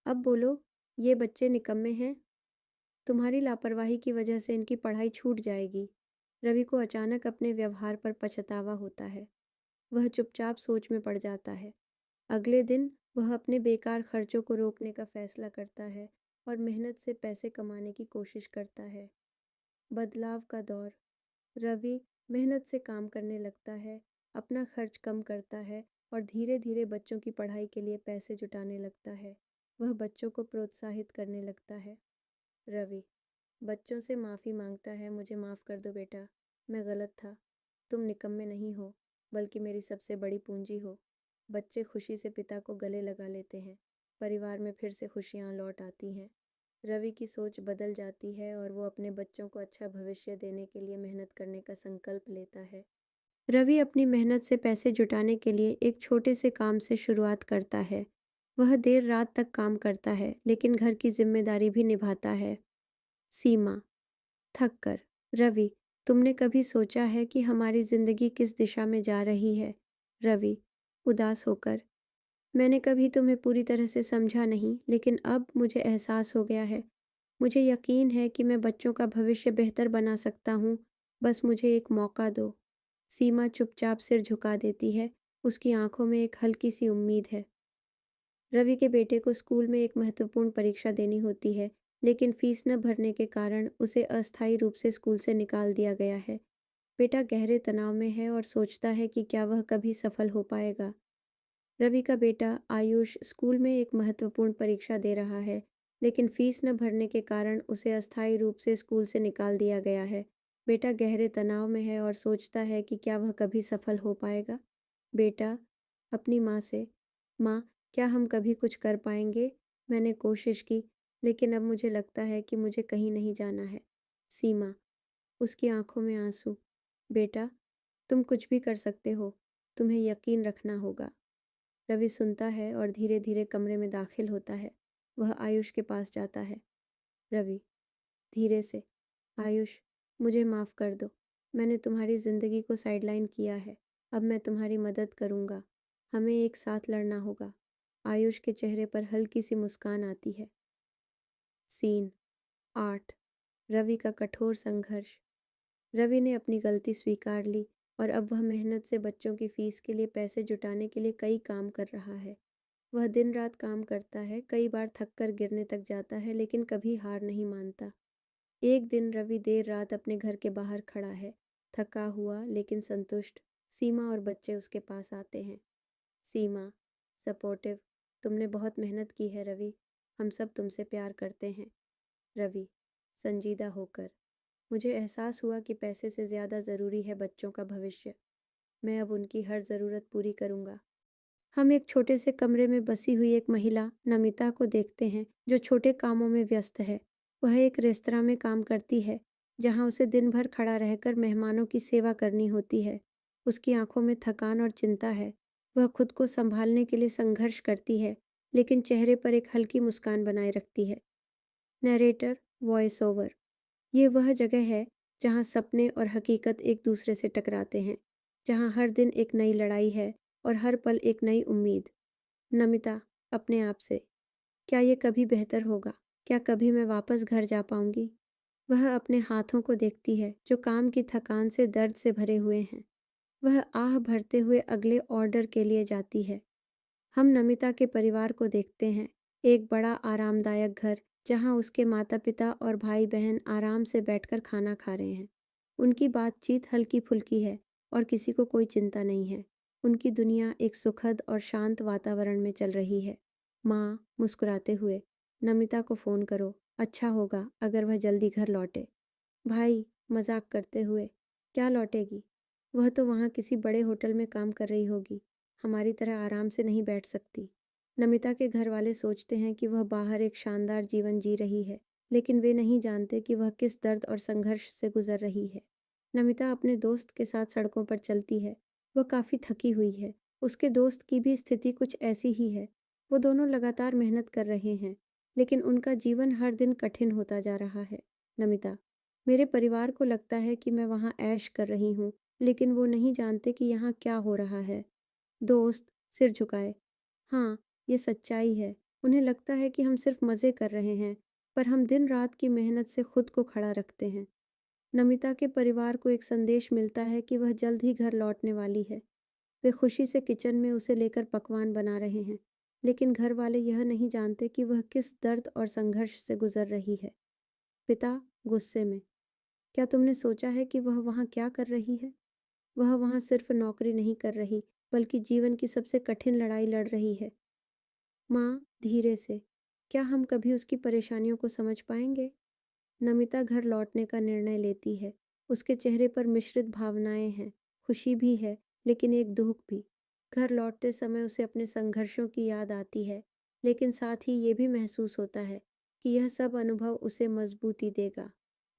अब बोलो, ये बच्चे निकम्मे हैं? तुम्हारी लापरवाही की वजह से इनकी पढ़ाई छूट जाएगी। रवि को अचानक अपने व्यवहार पर पछतावा होता है। वह चुपचाप सोच में पड़ जाता है। अगले दिन वह अपने बेकार खर्चों को रोकने का फैसला करता है और मेहनत से पैसे कमाने की कोशिश करता है। बदलाव का दौर। रवि मेहनत से काम करने लगता है, अपना खर्च कम करता है और धीरे धीरे बच्चों की पढ़ाई के लिए पैसे जुटाने लगता है। वह बच्चों को प्रोत्साहित करने लगता है। रवि बच्चों से माफ़ी मांगता है, मुझे माफ़ कर दो बेटा, मैं गलत था। तुम निकम्मे नहीं हो, बल्कि मेरी सबसे बड़ी पूंजी हो। बच्चे खुशी से पिता को गले लगा लेते हैं। परिवार में फिर से खुशियाँ लौट आती हैं। रवि की सोच बदल जाती है और वो अपने बच्चों को अच्छा भविष्य देने के लिए मेहनत करने का संकल्प लेता है। रवि अपनी मेहनत से पैसे जुटाने के लिए एक छोटे से काम से शुरुआत करता है। वह देर रात तक काम करता है, लेकिन घर की जिम्मेदारी भी निभाता है। सीमा थक कर, रवि, तुमने कभी सोचा है कि हमारी जिंदगी किस दिशा में जा रही है? रवि उदास होकर, मैंने कभी तुम्हें पूरी तरह से समझा नहीं, लेकिन अब मुझे एहसास हो गया है। मुझे यकीन है कि मैं बच्चों का भविष्य बेहतर बना सकता हूँ। बस मुझे एक मौका दो। सीमा चुपचाप सिर झुका देती है। उसकी आंखों में एक हल्की सी उम्मीद है। रवि के बेटे को स्कूल में एक महत्वपूर्ण परीक्षा देनी होती है। लेकिन फीस न भरने के कारण उसे अस्थायी रूप से स्कूल से निकाल दिया गया है। बेटा गहरे तनाव में है और सोचता है कि क्या वह कभी सफल हो पाएगा। रवि का बेटा आयुष स्कूल में एक महत्वपूर्ण परीक्षा दे रहा है, लेकिन फीस न भरने के कारण उसे अस्थायी रूप से स्कूल से निकाल दिया गया है। बेटा गहरे तनाव में है और सोचता है कि क्या वह कभी सफल हो पाएगा। बेटा अपनी माँ से, माँ, क्या हम कभी कुछ कर पाएंगे? मैंने कोशिश की, लेकिन अब मुझे लगता है कि मुझे कहीं नहीं जाना है। सीमा, उसकी आंखों में आंसू, बेटा तुम कुछ भी कर सकते हो, तुम्हें यकीन रखना होगा। रवि सुनता है और धीरे धीरे कमरे में दाखिल होता है। वह आयुष के पास जाता है। रवि धीरे से, आयुष, मुझे माफ़ कर दो। मैंने तुम्हारी ज़िंदगी को साइडलाइन किया है। अब मैं तुम्हारी मदद करूँगा। हमें एक साथ लड़ना होगा। आयुष के चेहरे पर हल्की सी मुस्कान आती है। सीन 8। रवि का कठोर संघर्ष। रवि ने अपनी गलती स्वीकार ली और अब वह मेहनत से बच्चों की फीस के लिए पैसे जुटाने के लिए कई काम कर रहा है। वह दिन रात काम करता है, कई बार थक कर गिरने तक जाता है, लेकिन कभी हार नहीं मानता। एक दिन रवि देर रात अपने घर के बाहर खड़ा है, थका हुआ लेकिन संतुष्ट। सीमा और बच्चे उसके पास आते हैं। सीमा सपोर्टिव, तुमने बहुत मेहनत की है रवि, हम सब तुमसे प्यार करते हैं। रवि संजीदा होकर, मुझे एहसास हुआ कि पैसे से ज़्यादा ज़रूरी है बच्चों का भविष्य। मैं अब उनकी हर ज़रूरत पूरी करूँगा। हम एक छोटे से कमरे में बसी हुई एक महिला नमिता को देखते हैं, जो छोटे कामों में व्यस्त है। वह एक रेस्तरां में काम करती है, जहां उसे दिन भर खड़ा रहकर मेहमानों की सेवा करनी होती है। उसकी आंखों में थकान और चिंता है। वह खुद को संभालने के लिए संघर्ष करती है, लेकिन चेहरे पर एक हल्की मुस्कान बनाए रखती है। Narrator voice over. ये वह जगह है जहाँ सपने और हकीकत एक दूसरे से टकराते हैं, जहाँ हर दिन एक नई लड़ाई है और हर पल एक नई उम्मीद। नमिता अपने आप से, क्या ये कभी बेहतर होगा? क्या कभी मैं वापस घर जा पाऊंगी? वह अपने हाथों को देखती है, जो काम की थकान से दर्द से भरे हुए हैं। वह आह भरते हुए अगले ऑर्डर के लिए जाती है। हम नमिता के परिवार को देखते हैं, एक बड़ा आरामदायक घर जहां उसके माता पिता और भाई बहन आराम से बैठकर खाना खा रहे हैं। उनकी बातचीत हल्की फुल्की है और किसी को कोई चिंता नहीं है। उनकी दुनिया एक सुखद और शांत वातावरण में चल रही है। माँ मुस्कुराते हुए, नमिता को फ़ोन करो, अच्छा होगा अगर वह जल्दी घर लौटे। भाई मजाक करते हुए, क्या लौटेगी? वह तो वहाँ किसी बड़े होटल में काम कर रही होगी, हमारी तरह आराम से नहीं बैठ सकती। नमिता के घर वाले सोचते हैं कि वह बाहर एक शानदार जीवन जी रही है, लेकिन वे नहीं जानते कि वह किस दर्द और संघर्ष से गुजर रही है। नमिता अपने दोस्त के साथ सड़कों पर चलती है। वह काफ़ी थकी हुई है। उसके दोस्त की भी स्थिति कुछ ऐसी ही है। वो दोनों लगातार मेहनत कर रहे हैं, लेकिन उनका जीवन हर दिन कठिन होता जा रहा है। नमिता, मेरे परिवार को लगता है कि मैं वहाँ ऐश कर रही हूँ, लेकिन वो नहीं जानते कि यहाँ क्या हो रहा है। दोस्त सिर झुकाए, हाँ, ये सच्चाई है। उन्हें लगता है कि हम सिर्फ मज़े कर रहे हैं, पर हम दिन रात की मेहनत से खुद को खड़ा रखते हैं। नमिता के परिवार को एक संदेश मिलता है कि वह जल्द ही घर लौटने वाली है। वे खुशी से किचन में उसे लेकर पकवान बना रहे हैं, लेकिन घर वाले यह नहीं जानते कि वह किस दर्द और संघर्ष से गुजर रही है। पिता गुस्से में, क्या तुमने सोचा है कि वह वहाँ क्या कर रही है? वह वहाँ सिर्फ नौकरी नहीं कर रही, बल्कि जीवन की सबसे कठिन लड़ाई लड़ रही है। माँ धीरे से, क्या हम कभी उसकी परेशानियों को समझ पाएंगे? नमिता घर लौटने का निर्णय लेती है। उसके चेहरे पर मिश्रित भावनाएं हैं, खुशी भी है, लेकिन एक दुख भी। घर लौटते समय उसे अपने संघर्षों की याद आती है, लेकिन साथ ही ये भी महसूस होता है कि यह सब अनुभव उसे मजबूती देगा।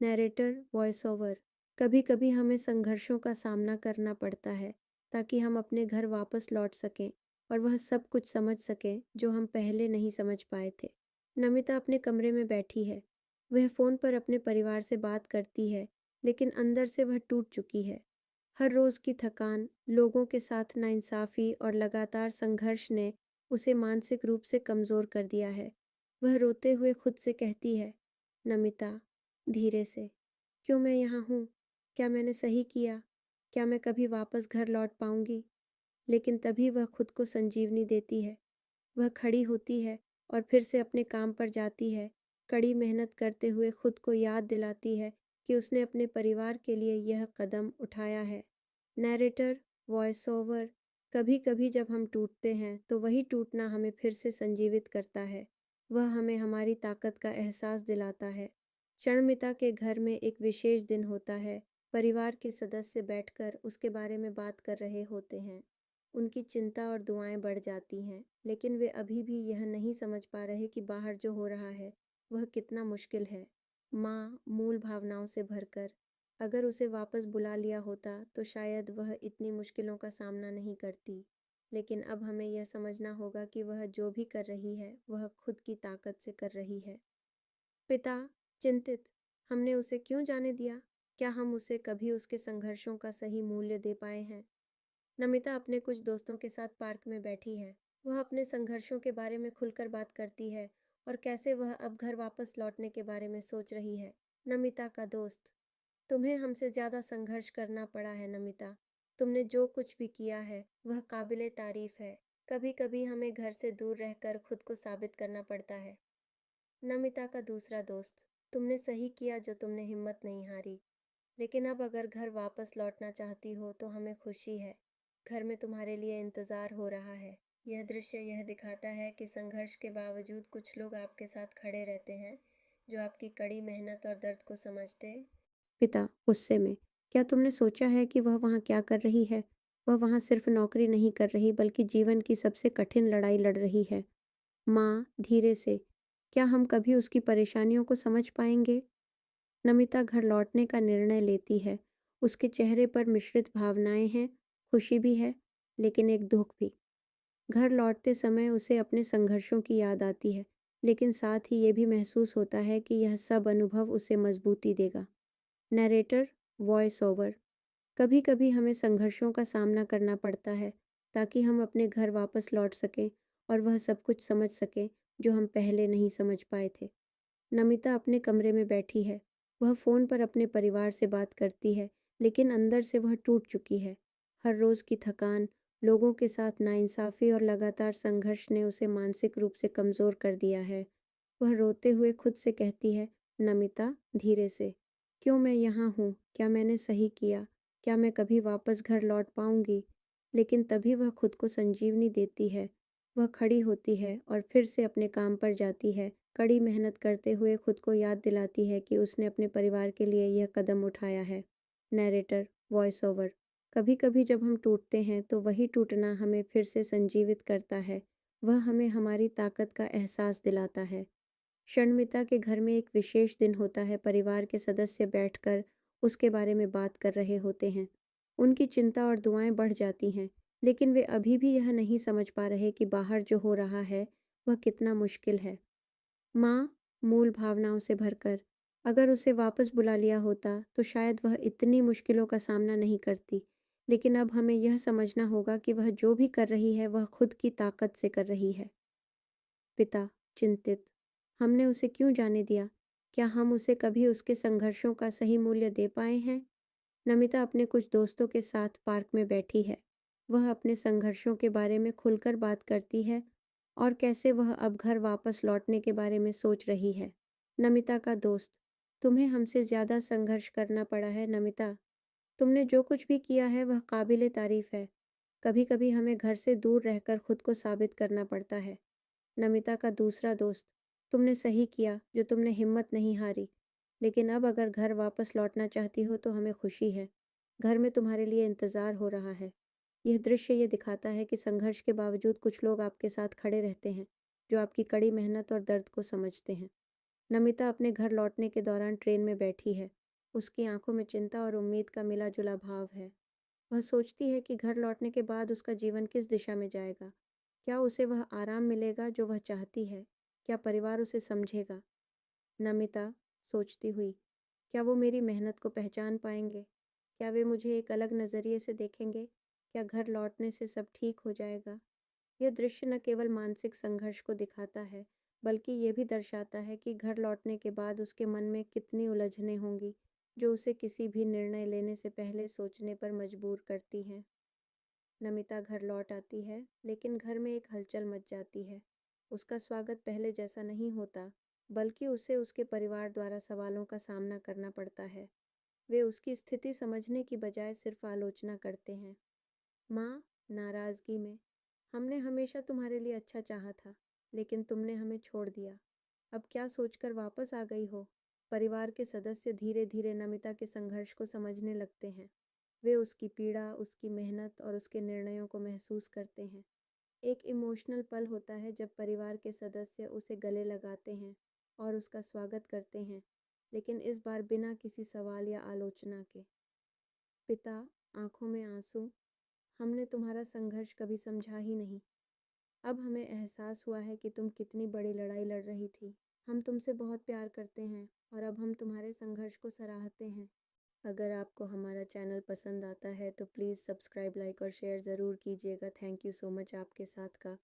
Narrator voice over. कभी कभी हमें संघर्षों का सामना करना पड़ता है, ताकि हम अपने घर वापस लौट सकें और वह सब कुछ समझ सकें जो हम पहले नहीं समझ पाए थे। नमिता अपने कमरे में बैठी है। वह फ़ोन पर अपने परिवार से बात करती है, लेकिन अंदर से वह टूट चुकी है। हर रोज़ की थकान, लोगों के साथ नाइंसाफ़ी और लगातार संघर्ष ने उसे मानसिक रूप से कमज़ोर कर दिया है। वह रोते हुए खुद से कहती है, नमिता, धीरे से, क्यों मैं यहाँ हूँ? क्या मैंने सही किया? क्या मैं कभी वापस घर लौट पाऊँगी? लेकिन तभी वह खुद को संजीवनी देती है। वह खड़ी होती है और फिर से अपने काम पर जाती है। कड़ी मेहनत करते हुए खुद को याद दिलाती है कि उसने अपने परिवार के लिए यह कदम उठाया है। Narrator, voice over. कभी कभी जब हम टूटते हैं तो वही टूटना हमें फिर से संजीवित करता है। वह हमें हमारी ताकत का एहसास दिलाता है। क्षणमिता के घर में एक विशेष दिन होता है। परिवार के सदस्य बैठकर उसके बारे में बात कर रहे होते हैं। उनकी चिंता और दुआएं बढ़ जाती हैं, लेकिन वे अभी भी यह नहीं समझ पा रहे कि बाहर जो हो रहा है वह कितना मुश्किल है। माँ मूल भावनाओं से भरकर, अगर उसे वापस बुला लिया होता तो शायद वह इतनी मुश्किलों का सामना नहीं करती। लेकिन अब हमें यह समझना होगा कि वह जो भी कर रही है वह खुद की ताकत से कर रही है। पिता चिंतित, हमने उसे क्यों जाने दिया? क्या हम उसे कभी उसके संघर्षों का सही मूल्य दे पाए हैं? नमिता अपने कुछ दोस्तों के साथ पार्क में बैठी है। वह अपने संघर्षों के बारे में खुलकर बात करती है और कैसे वह अब घर वापस लौटने के बारे में सोच रही है। नमिता का दोस्त, तुम्हें हमसे ज़्यादा संघर्ष करना पड़ा है नमिता। तुमने जो कुछ भी किया है वह काबिले तारीफ है। कभी कभी हमें घर से दूर रहकर खुद को साबित करना पड़ता है। नमिता का दूसरा दोस्त, तुमने सही किया जो तुमने हिम्मत नहीं हारी। लेकिन अब अगर घर वापस लौटना चाहती हो तो हमें खुशी है। घर में तुम्हारे लिए इंतज़ार हो रहा है। यह दृश्य यह दिखाता है कि संघर्ष के बावजूद कुछ लोग आपके साथ खड़े रहते हैं, जो आपकी कड़ी मेहनत और दर्द को समझते। पिता गुस्से में, क्या तुमने सोचा है कि वह वहाँ क्या कर रही है? वह वहाँ सिर्फ नौकरी नहीं कर रही बल्कि जीवन की सबसे कठिन लड़ाई लड़ रही है। माँ धीरे से, क्या हम कभी उसकी परेशानियों को समझ पाएंगे? नमिता घर लौटने का निर्णय लेती है। उसके चेहरे पर मिश्रित भावनाएं हैं, खुशी भी है, लेकिन एक दुख भी। घर लौटते समय उसे अपने संघर्षों की याद आती है, लेकिन साथ ही ये भी महसूस होता है कि यह सब अनुभव उसे मजबूती देगा। Narrator, voice over. कभी कभी हमें संघर्षों का सामना करना पड़ता है ताकि हम अपने घर वापस लौट सकें और वह सब कुछ समझ सकें जो हम पहले नहीं समझ पाए थे। नमिता अपने कमरे में बैठी है। वह फ़ोन पर अपने परिवार से बात करती है, लेकिन अंदर से वह टूट चुकी है। हर रोज़ की थकान, लोगों के साथ नाइंसाफ़ी और लगातार संघर्ष ने उसे मानसिक रूप से कमज़ोर कर दिया है। वह रोते हुए खुद से कहती है, नमिता धीरे से, क्यों मैं यहाँ हूँ? क्या मैंने सही किया? क्या मैं कभी वापस घर लौट पाऊँगी? लेकिन तभी वह खुद को संजीवनी देती है। वह खड़ी होती है और फिर से अपने काम पर जाती है। कड़ी मेहनत करते हुए खुद को याद दिलाती है कि उसने अपने परिवार के लिए यह कदम उठाया है। Narrator, voice over. कभी कभी जब हम टूटते हैं तो वही टूटना हमें फिर से संजीवित करता है। वह हमें हमारी ताकत का एहसास दिलाता है। षण्मिता के घर में एक विशेष दिन होता है। परिवार के सदस्य बैठकर उसके बारे में बात कर रहे होते हैं। उनकी चिंता और दुआएं बढ़ जाती हैं, लेकिन वे अभी भी यह नहीं समझ पा रहे कि बाहर जो हो रहा है वह कितना मुश्किल है। माँ मूल भावनाओं से भरकर, अगर उसे वापस बुला लिया होता तो शायद वह इतनी मुश्किलों का सामना नहीं करती। लेकिन अब हमें यह समझना होगा कि वह जो भी कर रही है वह खुद की ताकत से कर रही है। पिता चिंतित, हमने उसे क्यों जाने दिया? क्या हम उसे कभी उसके संघर्षों का सही मूल्य दे पाए हैं? नमिता अपने कुछ दोस्तों के साथ पार्क में बैठी है। वह अपने संघर्षों के बारे में खुलकर बात करती है और कैसे वह अब घर वापस लौटने के बारे में सोच रही है। नमिता का दोस्त, तुम्हें हमसे ज़्यादा संघर्ष करना पड़ा है नमिता। तुमने जो कुछ भी किया है वह काबिले तारीफ है। कभी कभी हमें घर से दूर रहकर खुद को साबित करना पड़ता है। नमिता का दूसरा दोस्त, तुमने सही किया जो तुमने हिम्मत नहीं हारी। लेकिन अब अगर घर वापस लौटना चाहती हो तो हमें खुशी है। घर में तुम्हारे लिए इंतज़ार हो रहा है। यह दृश्य ये दिखाता है कि संघर्ष के बावजूद कुछ लोग आपके साथ खड़े रहते हैं, जो आपकी कड़ी मेहनत और दर्द को समझते हैं। नमिता अपने घर लौटने के दौरान ट्रेन में बैठी है। उसकी आंखों में चिंता और उम्मीद का मिला जुला भाव है। वह सोचती है कि घर लौटने के बाद उसका जीवन किस दिशा में जाएगा। क्या उसे वह आराम मिलेगा जो वह चाहती है? क्या परिवार उसे समझेगा? नमिता सोचती हुई, क्या वो मेरी मेहनत को पहचान पाएंगे? क्या वे मुझे एक अलग नज़रिए से देखेंगे? क्या घर लौटने से सब ठीक हो जाएगा? यह दृश्य न केवल मानसिक संघर्ष को दिखाता है, बल्कि ये भी दर्शाता है कि घर लौटने के बाद उसके मन में कितनी उलझनें होंगी, जो उसे किसी भी निर्णय लेने से पहले सोचने पर मजबूर करती हैं। नमिता घर लौट आती है, लेकिन घर में एक हलचल मच जाती है। उसका स्वागत पहले जैसा नहीं होता। बल्कि उसे उसके परिवार द्वारा सवालों का सामना करना पड़ता है। वे उसकी स्थिति समझने की बजाय सिर्फ आलोचना करते हैं। माँ, नाराज़गी में, हमने हमेशा तुम्हारे लिए अच्छा चाहा था, लेकिन तुमने हमें छोड़ दिया। अब क्या सोचकर वापस आ गई हो? परिवार के सदस्य धीरे धीरे नमिता के संघर्ष को समझने लगते हैं। वे उसकी पीड़ा, उसकी मेहनत और उसके निर्णयों को महसूस करते हैं। एक इमोशनल पल होता है जब परिवार के सदस्य उसे गले लगाते हैं और उसका स्वागत करते हैं, लेकिन इस बार बिना किसी सवाल या आलोचना के। पिता, आंखों में आंसू, हमने तुम्हारा संघर्ष कभी समझा ही नहीं। अब हमें एहसास हुआ है कि तुम कितनी बड़ी लड़ाई लड़ रही थी। हम तुमसे बहुत प्यार करते हैं और अब हम तुम्हारे संघर्ष को सराहते हैं। अगर आपको हमारा चैनल पसंद आता है तो प्लीज़ सब्सक्राइब, लाइक और शेयर ज़रूर कीजिएगा। थैंक यू सो मच आपके साथ का।